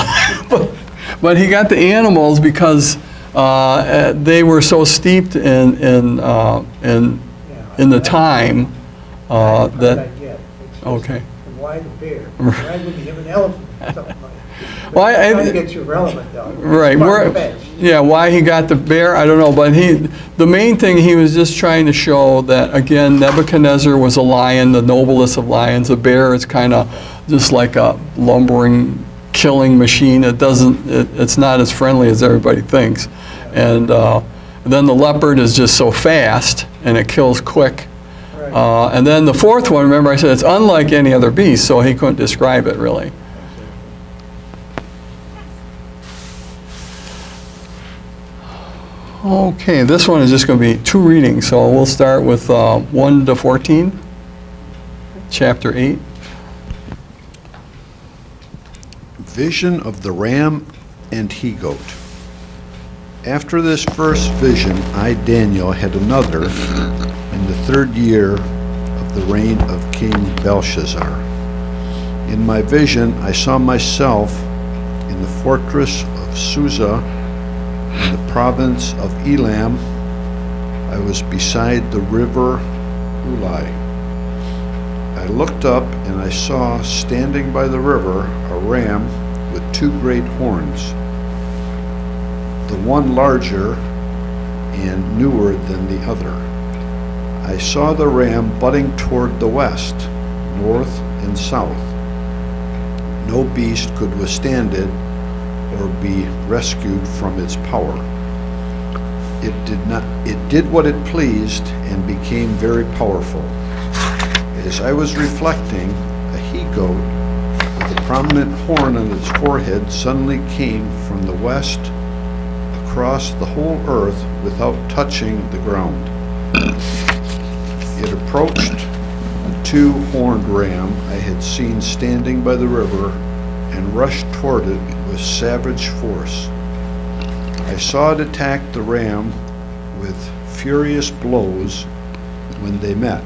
but he got the animals because they were so steeped in the time that. Okay. Why the bear? Why wouldn't he have an elephant or something like that? Well, I get you relevant though. Right. Why he got the bear, I don't know. But the main thing, he was just trying to show that, again, Nebuchadnezzar was a lion, the noblest of lions. A bear is kind of just like a lumbering, killing machine. It's not as friendly as everybody thinks. And then the leopard is just so fast, and it kills quick. Right. And then the fourth one, remember I said it's unlike any other beast, so he couldn't describe it really. Okay, this one is just going to be 2 readings, so we'll start with 1 to 14, chapter 8. Vision of the ram and he-goat. After this first vision, I, Daniel, had another in the 3rd year of the reign of King Belshazzar. In my vision, I saw myself in the fortress of Susa, in the province of Elam. I was beside the river Ulai. I I looked up, and I saw standing by the river a ram with 2 great horns, the one larger and newer than the other. I saw the ram butting toward the west, north, and south. No beast could withstand it or be rescued from its power. It did what it pleased and became very powerful. As I was reflecting, a he-goat with a prominent horn on its forehead suddenly came from the west across the whole earth without touching the ground. It approached the 2-horned ram I had seen standing by the river and rushed toward it with savage force. I saw it attack the ram with furious blows when they met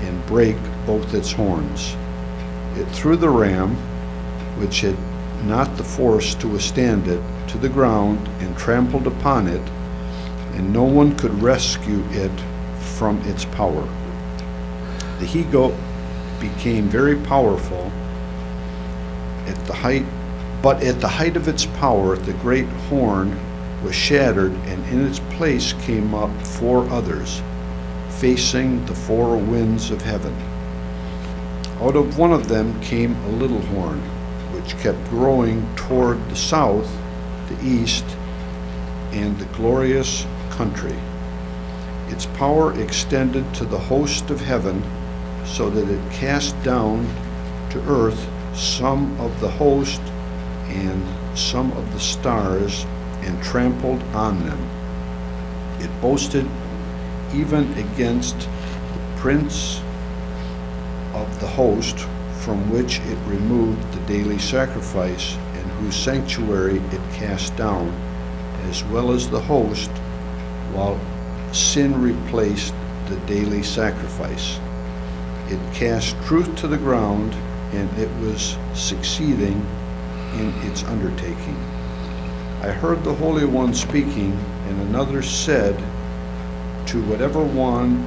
and break both its horns. It threw the ram, which had not the force to withstand it, to the ground and trampled upon it, and no one could rescue it from its power. The he-goat became very powerful but at the height of its power, the great horn was shattered, and in its place came up 4 others, facing the 4 winds of heaven. Out of one of them came a little horn, which kept growing toward the south, the east, and the glorious country. Its power extended to the host of heaven, so that it cast down to earth some of the host and some of the stars and trampled on them. It boasted even against the prince of the host, from which it removed the daily sacrifice, and whose sanctuary it cast down, as well as the host, while sin replaced the daily sacrifice. It cast truth to the ground, and it was succeeding in its undertaking. I heard the Holy One speaking, and another said to whatever one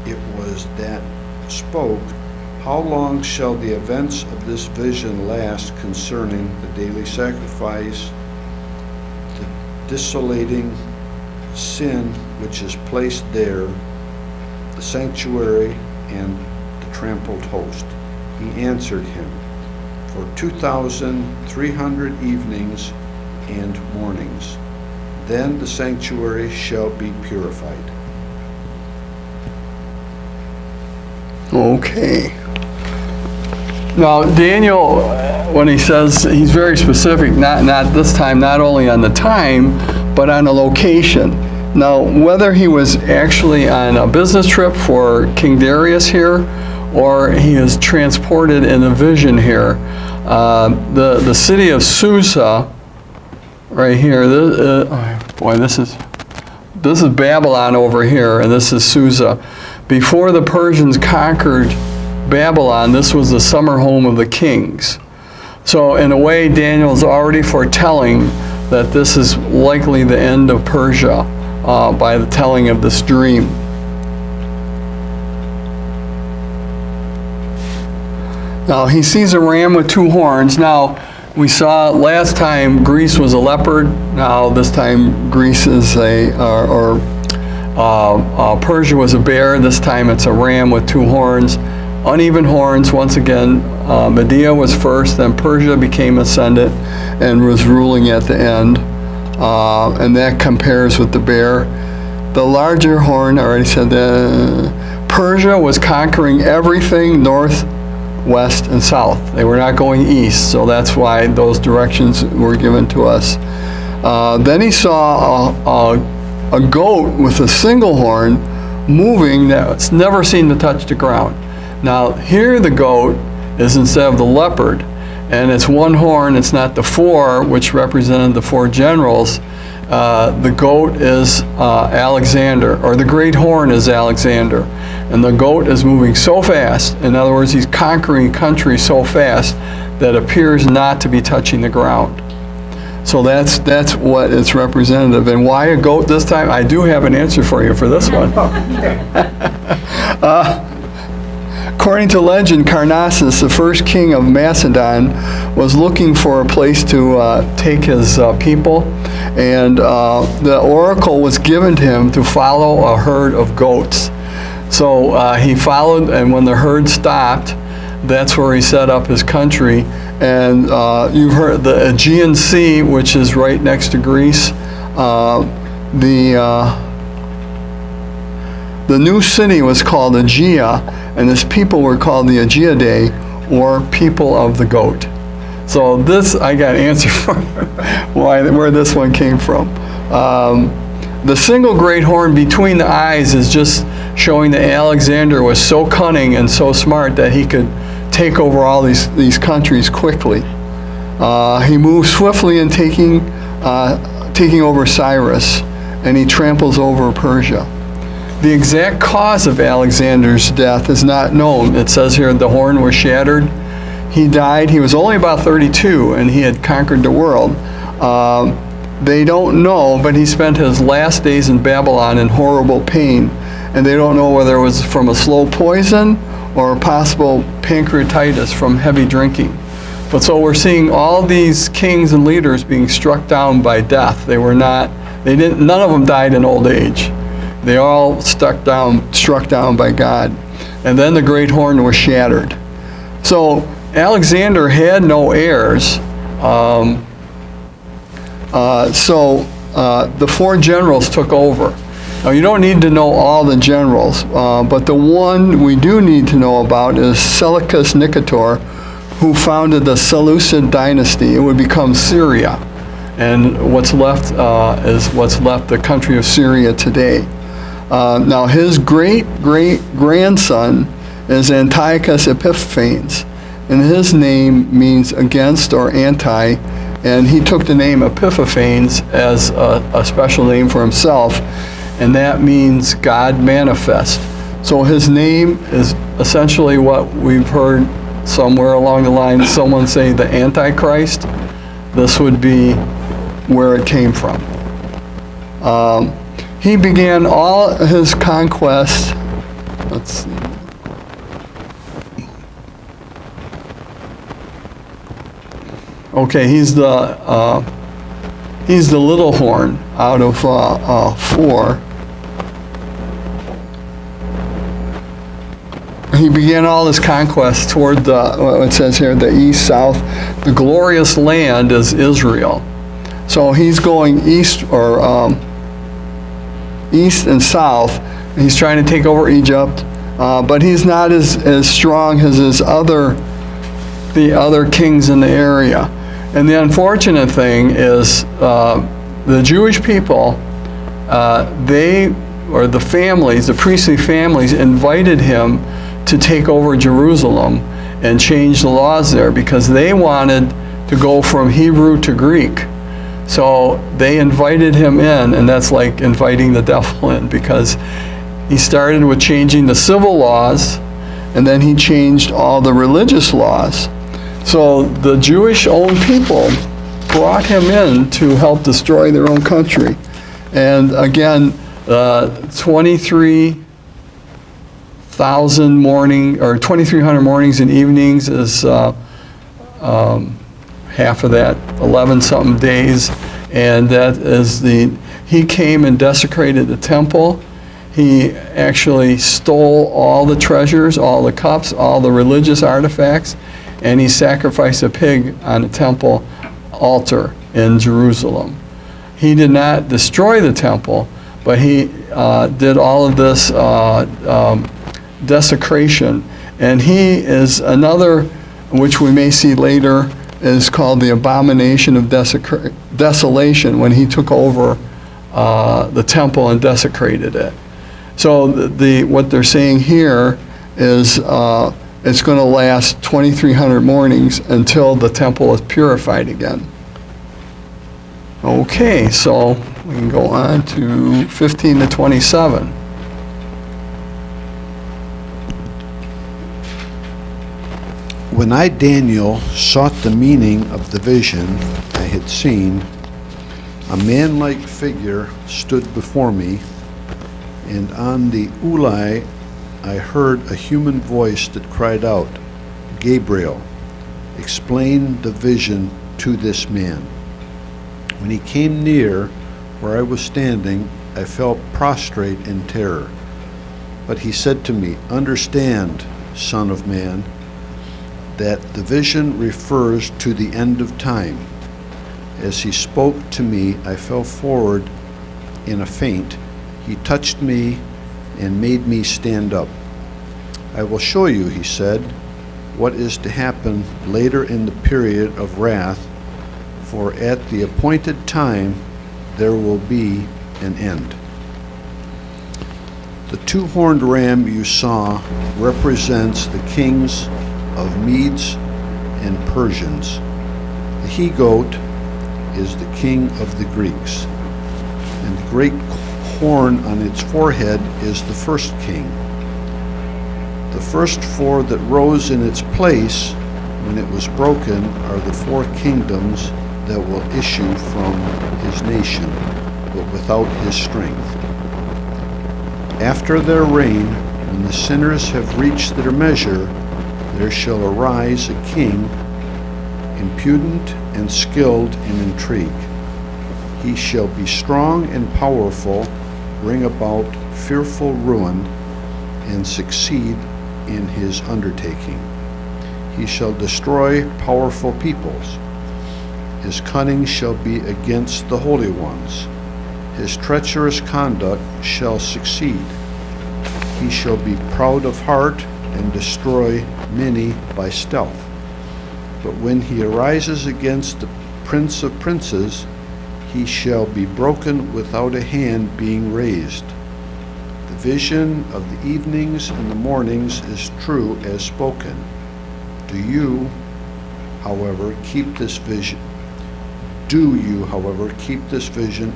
it was that spoke, "How long shall the events of this vision last concerning the daily sacrifice, the desolating sin which is placed there, the sanctuary, and the trampled host?" He answered him, "For 2,300 evenings and mornings. Then the sanctuary shall be purified." Okay. Now, Daniel, when he says, he's very specific, not this time, not only on the time, but on a location. Now, whether he was actually on a business trip for King Darius here, or he is transported in a vision here, the city of Susa, right here, this is Babylon over here, and this is Susa. Before the Persians conquered Babylon, this was the summer home of the kings. So in a way, Daniel's already foretelling that this is likely the end of Persia by the telling of this dream. Now he sees a ram with 2 horns. Now we saw last time Greece was a leopard. Now this time Greece is Persia was a bear. This time it's a ram with 2 horns. Uneven horns, once again. Media was first, then Persia became ascendant and was ruling at the end. And that compares with the bear. The larger horn, I already said that. Persia was conquering everything north, west, and south. They were not going east, so that's why those directions were given to us. Then he saw a goat with a single horn moving that's never seen to touch the ground. Now here the goat is instead of the leopard, and it's 1 horn, it's not the 4, which represented the 4 generals. The goat is Alexander, or the great horn is Alexander. And the goat is moving so fast, in other words, he's conquering country so fast that it appears not to be touching the ground. So that's what it's representative. And why a goat this time? I do have an answer for you for this one. According to legend, Carnassus, the first king of Macedon, was looking for a place to take his people, and the oracle was given to him to follow a herd of goats. So he followed, and when the herd stopped, that's where he set up his country. And you've heard the Aegean Sea, which is right next to Greece. The new city was called Aegea, and his people were called the Aegeadae, or people of the goat. So this, I got an answer for where this one came from. The single great horn between the eyes is just showing that Alexander was so cunning and so smart that he could take over all these countries quickly. He moves swiftly in taking over Cyrus, and he tramples over Persia. The exact cause of Alexander's death is not known. It says here the horn was shattered. He died. He was only about 32, and he had conquered the world. They don't know, but he spent his last days in Babylon in horrible pain, and they don't know whether it was from a slow poison or possible pancreatitis from heavy drinking. But so we're seeing all these kings and leaders being struck down by death. None of them died in old age. They all struck down by God. And then the great horn was shattered. So Alexander had no heirs. The four generals took over. Now you don't need to know all the generals, but the one we do need to know about is Seleucus Nicator, who founded the Seleucid dynasty. It would become Syria, and what's left is the country of Syria today. Now his great-great-grandson is Antiochus Epiphanes, and his name means against or anti, and he took the name Epiphanes as a special name for himself, and that means God manifest. So his name is essentially what we've heard somewhere along the line, someone say the Antichrist. This would be where it came from. He began all his conquests. Let's see. Okay, he's the little horn out of four. He began all his conquests toward it says here, the east, south. The glorious land is Israel. So he's going east east and south. He's trying to take over Egypt, but he's not as strong as the other kings in the area. And the unfortunate thing is the Jewish people, the priestly families invited him to take over Jerusalem and change the laws there because they wanted to go from Hebrew to Greek. So they invited him in, and that's like inviting the devil in, because he started with changing the civil laws, and then he changed all the religious laws. So the Jewish-owned people brought him in to help destroy their own country. And again, 2,300 mornings and evenings is half of that, 11-something days. And that is he came and desecrated the temple. He actually stole all the treasures, all the cups, all the religious artifacts, and he sacrificed a pig on the temple altar in Jerusalem. He did not destroy the temple, but he did all of this desecration. And he is another, which we may see later, is called the abomination of desolation, when he took over the temple and desecrated it. So what they're saying here is it's going to last 2,300 mornings until the temple is purified again. Okay, so we can go on to 15 to 27. When I, Daniel, sought the meaning of the vision I had seen, a man-like figure stood before me, and on the ulai I heard a human voice that cried out, "Gabriel, explain the vision to this man." When he came near where I was standing, I fell prostrate in terror. But he said to me, "Understand, Son of Man, that the vision refers to the end of time." As he spoke to me, I fell forward in a faint. He touched me and made me stand up. "I will show you," he said, "what is to happen later in the period of wrath, for at the appointed time there will be an end." The two-horned ram you saw represents the kings of Medes and Persians. The he-goat is the king of the Greeks, and the great horn on its forehead is the first king. The first four that rose in its place when it was broken are the four kingdoms that will issue from his nation, but without his strength. After their reign, when the sinners have reached their measure, there shall arise a king, impudent and skilled in intrigue. He shall be strong and powerful, bring about fearful ruin, and succeed in his undertaking. He shall destroy powerful peoples. His cunning shall be against the holy ones. His treacherous conduct shall succeed. He shall be proud of heart and destroy many by stealth. But when he arises against the Prince of Princes, he shall be broken without a hand being raised. The vision of the evenings and the mornings is true as spoken. Do you, however, keep this vision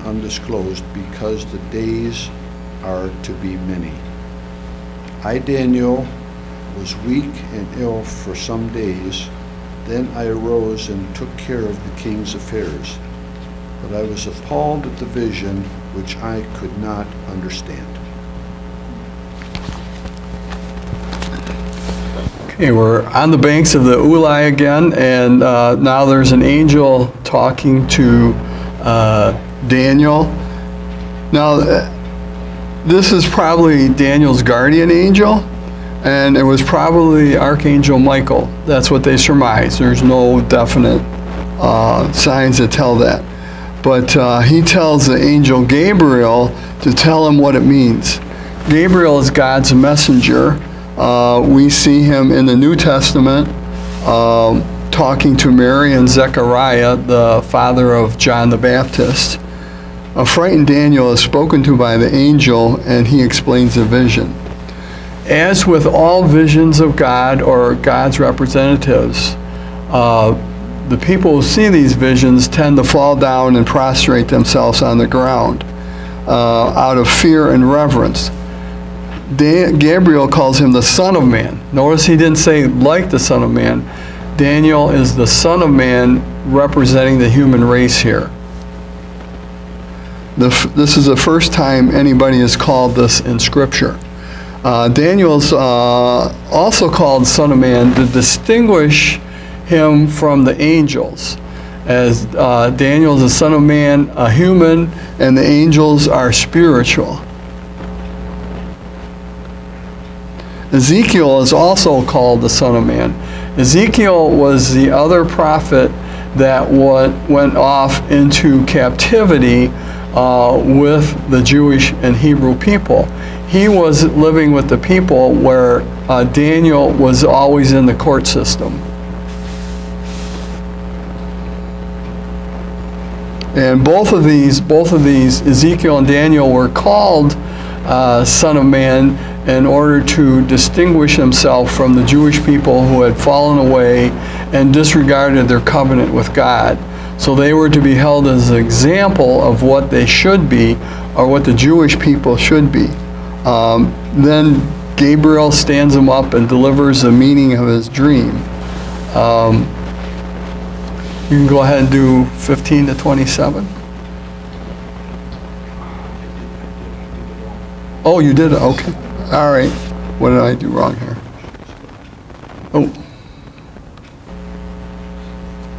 undisclosed, because the days are to be many? I, Daniel, was weak and ill for some days. Then I arose and took care of the king's affairs. But I was appalled at the vision which I could not understand. Okay, we're on the banks of the Ulai again, and now there's an angel talking to Daniel. Now, this is probably Daniel's guardian angel, and it was probably Archangel Michael. That's what they surmise. There's no definite signs that tell that. But he tells the angel Gabriel to tell him what it means. Gabriel is God's messenger. We see him in the New Testament talking to Mary and Zechariah, the father of John the Baptist. A frightened Daniel is spoken to by the angel, and he explains the vision. As with all visions of God or God's representatives, the people who see these visions tend to fall down and prostrate themselves on the ground out of fear and reverence. Gabriel calls him the Son of Man. Notice he didn't say like the Son of Man. Daniel is the Son of Man representing the human race here. This is the first time anybody is called this in Scripture. Daniel's also called Son of Man to distinguish him from the angels, as Daniel is the Son of Man, a human, and the angels are spiritual. Ezekiel is also called the Son of Man. Ezekiel was the other prophet that went off into captivity with the Jewish and Hebrew people. He was living with the people where Daniel was always in the court system. And both of these, Ezekiel and Daniel, were called Son of Man in order to distinguish himself from the Jewish people who had fallen away and disregarded their covenant with God. So they were to be held as an example of what they should be, or what the Jewish people should be. Then Gabriel stands him up and delivers the meaning of his dream. You can go ahead and do 15 to 27. Oh, you did? Okay. All right. what did I do wrong here?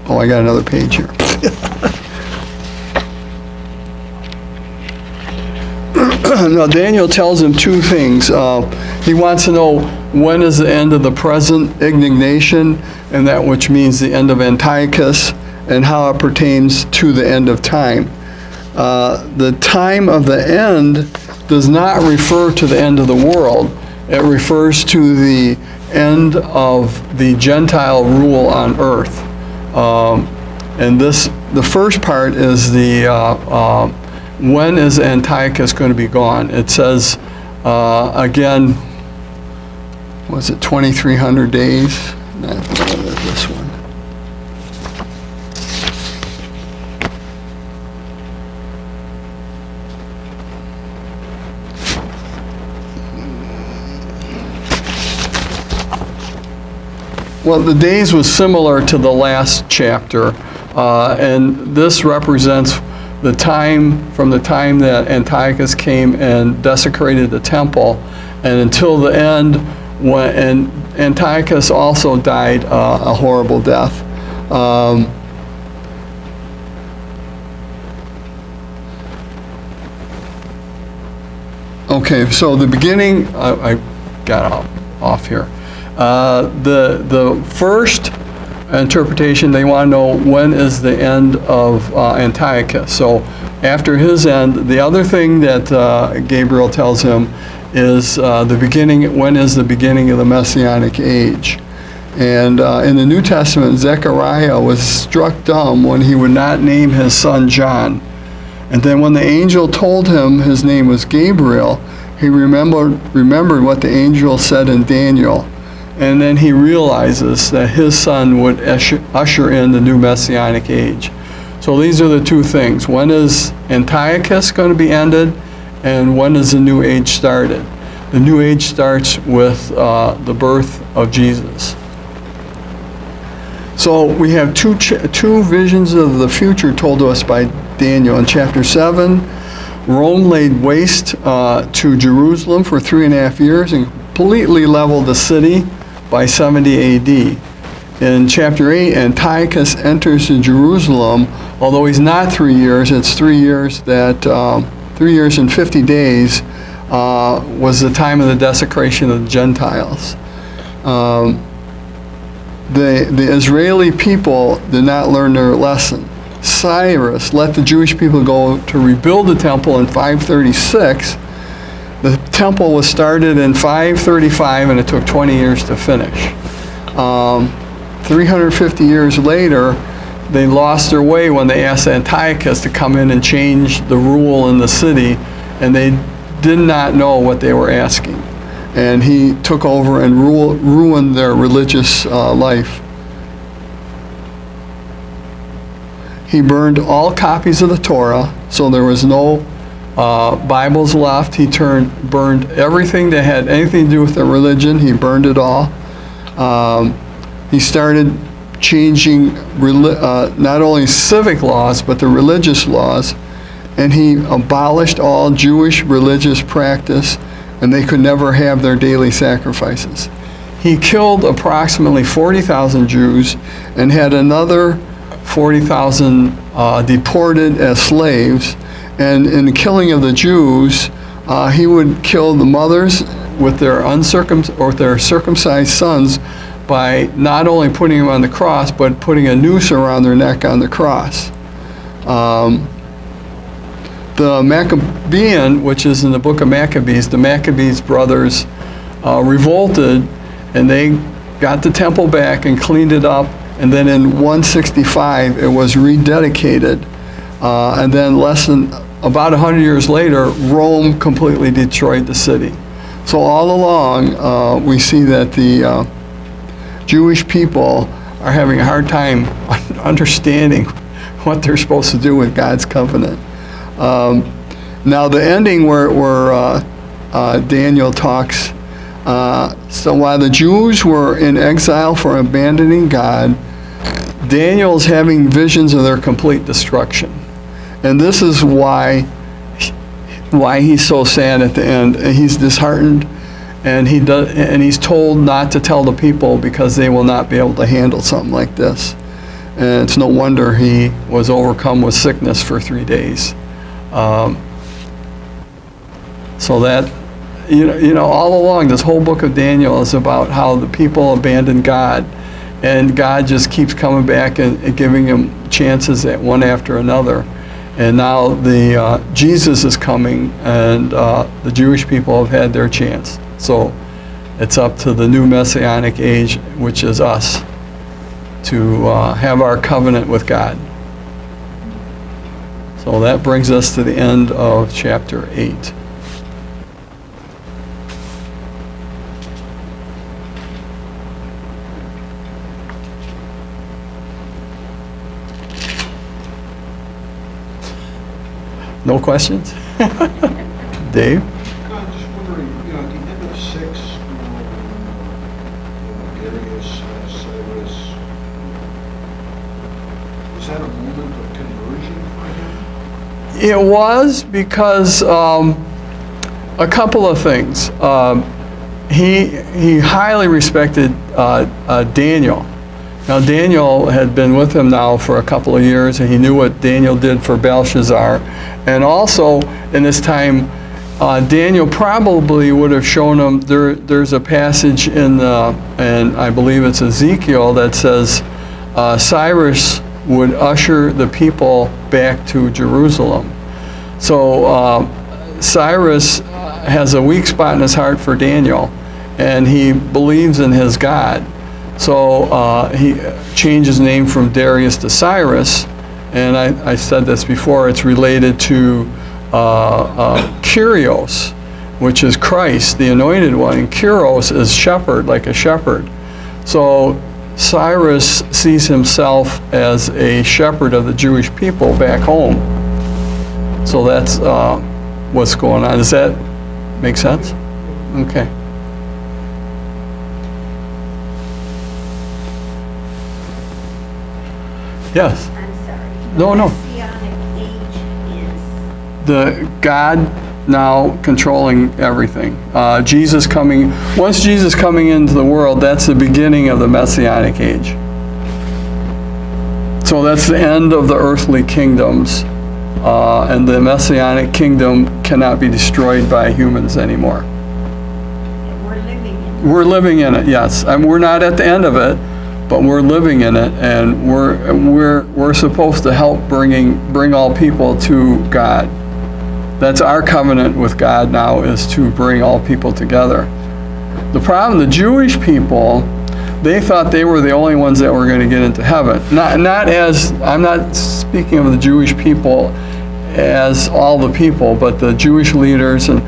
Oh, I got another page here. Now, Daniel tells him two things. He wants to know when is the end of the present indignation, and that which means the end of Antiochus, and how it pertains to the end of time. The time of the end does not refer to the end of the world. It refers to the end of the Gentile rule on earth. And the first part is the when is Antiochus going to be gone? It says, again, was it 2,300 days? Not this one. Well, the days was similar to the last chapter, and this represents the time from the time that Antiochus came and desecrated the temple, and until the end, and Antiochus also died a horrible death. Okay, so the beginning, I got off here. The first interpretation, they want to know when is the end of Antiochus. So after his end, the other thing that Gabriel tells him is the beginning. When is the beginning of the Messianic Age? And in the New Testament, Zechariah was struck dumb when he would not name his son John. And then when the angel told him his name was Gabriel, he remembered what the angel said in Daniel. And then he realizes that his son would usher in the new Messianic Age. So these are the two things. When is Antiochus going to be ended, and when is the new age started? The new age starts with the birth of Jesus. So we have two visions of the future told to us by Daniel. In chapter 7, Rome laid waste to Jerusalem for 3.5 years and completely leveled the city by 70 AD. In chapter 8, Antiochus enters Jerusalem, although he's not 3 years, it's 3 years that, 3 years and 50 days was the time of the desecration of the Gentiles. The Israeli people did not learn their lesson. Cyrus let the Jewish people go to rebuild the temple in 536. The temple was started in 535 and it took 20 years to finish. 350 years later, they lost their way when they asked Antiochus to come in and change the rule in the city, and they did not know what they were asking. And he took over and ruined their religious life. He burned all copies of the Torah, so there was no Bibles left. He burned everything that had anything to do with their religion. He burned it all. He started changing not only civic laws, but the religious laws, and he abolished all Jewish religious practice, and they could never have their daily sacrifices. He killed approximately 40,000 Jews and had another 40,000 deported as slaves. And in the killing of the Jews, he would kill the mothers with their circumcised sons by not only putting them on the cross, but putting a noose around their neck on the cross. The Maccabean, which is in the book of Maccabees, the Maccabees brothers revolted, and they got the temple back and cleaned it up, and then in 165 it was rededicated, and then about 100 years later, Rome completely destroyed the city. So all along, we see that the Jewish people are having a hard time understanding what they're supposed to do with God's covenant. Now the ending where Daniel talks, so while the Jews were in exile for abandoning God, Daniel's having visions of their complete destruction. And this is why he's so sad at the end. He's disheartened, and he's told not to tell the people because they will not be able to handle something like this. And it's no wonder he was overcome with sickness for 3 days. So that, all along, this whole book of Daniel is about how the people abandoned God, and God just keeps coming back and giving them chances at one after another. And now Jesus is coming, and the Jewish people have had their chance. So it's up to the new Messianic age, which is us, to have our covenant with God. So that brings us to the end of chapter 8. No questions? Dave? I'm just wondering, at the end of 6, Darius, Cyrus, was that a moment of conversion for him? It was, because a couple of things. He highly respected Daniel. Now, Daniel had been with him now for a couple of years, and he knew what Daniel did for Belshazzar. And also, in this time, Daniel probably would have shown him, there's a passage and I believe it's Ezekiel, that says Cyrus would usher the people back to Jerusalem. So Cyrus has a weak spot in his heart for Daniel, and he believes in his God. So he changed his name from Darius to Cyrus, and I said this before, it's related to Kyrios, which is Christ, the anointed one, and Kyrios is shepherd, like a shepherd. So Cyrus sees himself as a shepherd of the Jewish people back home. So that's what's going on. Does that make sense? Okay. Yes. I'm sorry. No, no. Messianic age is, The God now controlling everything. Jesus coming, once Jesus coming into the world, that's the beginning of the Messianic age. So that's the end of the earthly kingdoms, and the Messianic kingdom cannot be destroyed by humans anymore. we're living in. We're living in it, yes. We're not at the end of it, but we're living in it, and we're supposed to help bring all people to God. That's our covenant with God now, is to bring all people together. The problem, the Jewish people, they thought they were the only ones that were going to get into heaven. Not as, I'm not speaking of the Jewish people as all the people, but the Jewish leaders, and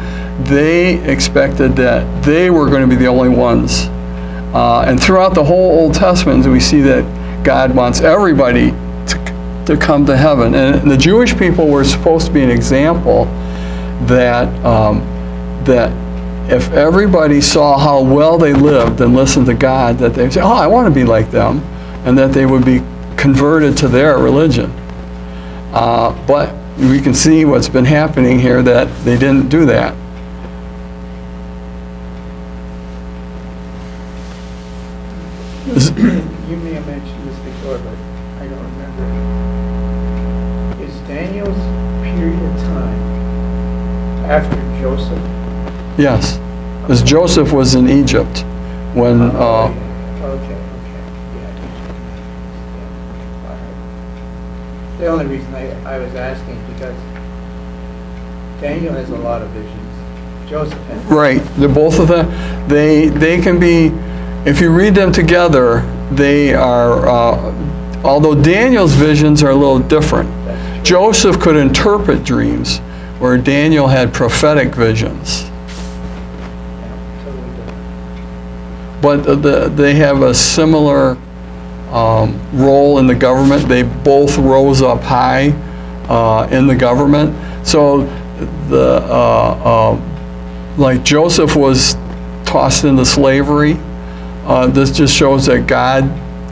they expected that they were going to be the only ones. And throughout the whole Old Testament, we see that God wants everybody to come to heaven. And the Jewish people were supposed to be an example that if everybody saw how well they lived and listened to God, that they'd say, oh, I want to be like them, and that they would be converted to their religion. But we can see what's been happening here, that they didn't do that. You may have mentioned this before, but I don't remember. Is Daniel's period of time after Joseph? Yes, because Joseph was in Egypt when. Okay. Yeah. All right. The only reason I was asking is because Daniel has a lot of visions. Joseph has. Right, they're both of them. They can be, if you read them together, they are. Although Daniel's visions are a little different. Joseph could interpret dreams, where Daniel had prophetic visions. But they have a similar role in the government. They both rose up high in the government. So like Joseph was tossed into slavery. This just shows that God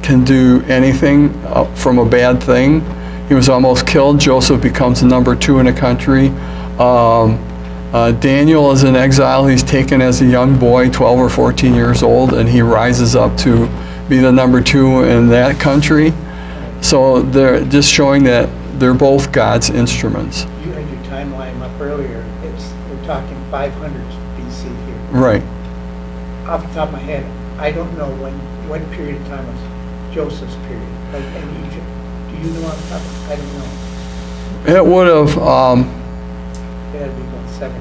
can do anything from a bad thing. He was almost killed. Joseph becomes number 2 in the country. Daniel is in exile. He's taken as a young boy, 12 or 14 years old, and he rises up to be the number 2 in that country. So they're just showing that they're both God's instruments. You had your timeline up earlier. We're talking 500 BC here. Right. Off the top of my head, I don't know what period of time was Joseph's period, like in Egypt. Do you know off the top? I don't know. It would have, It had to be about 70.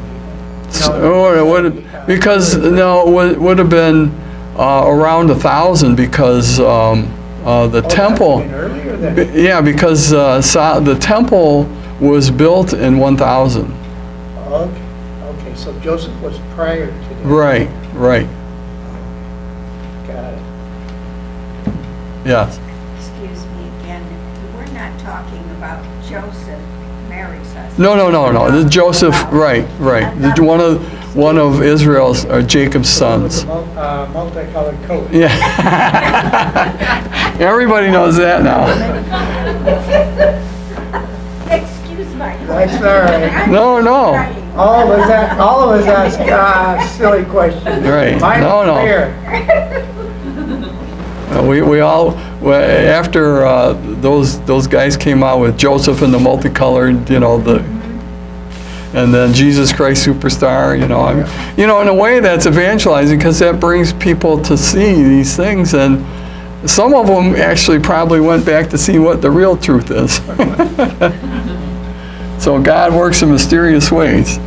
because it would have been around 1,000 because the temple. Been earlier then? Yeah, because the temple was built in 1000. Okay, so Joseph was prior to that. Right. Got it. Yes. Excuse me again, we're not talking about Joseph marries us. No. The Joseph. Right. One of Israel's or Jacob's sons. Multicolored coat. Yeah. Everybody knows that now. Excuse my. That's all right. No. All of us ask silly questions. Right. Mine No. was clear. We all after those guys came out with Joseph and the multicolored, and then Jesus Christ Superstar, in a way that's evangelizing because that brings people to see these things, and some of them actually probably went back to see what the real truth is. So God works in mysterious ways. The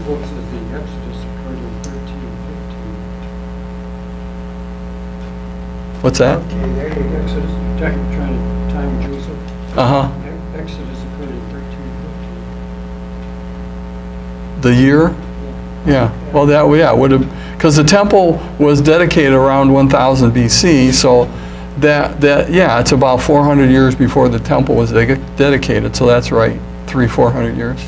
book says the Exodus occurred in 1315. What's that? Okay, there you go. Exodus, trying to time Joseph. Exodus occurred in 1315. The year? Yeah. Well, would have, because the temple was dedicated around 1000 BC, so it's about 400 years before the temple was dedicated, so that's right, 400 years.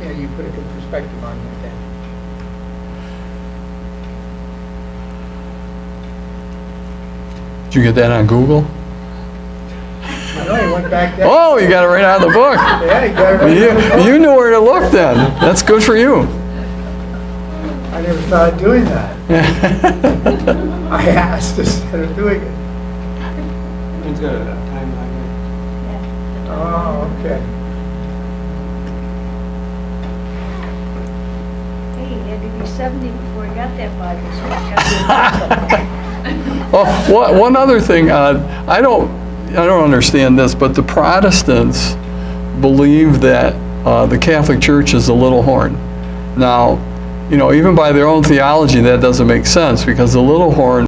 Yeah, you put a good perspective on it then. Did you get that on Google? I know you went back there. Oh, you got it right out of the book. Yeah, you got it right out of the book. You knew where to look then. That's good for you. I never thought of doing that. I asked instead of doing it. Mine's got a timeline. Oh, okay. Hey, he had to be 70 before he got that Bible, so Oh, one other thing, I don't understand this, but the Protestants believe that the Catholic Church is a little horn. Now, even by their own theology, that doesn't make sense because the little horn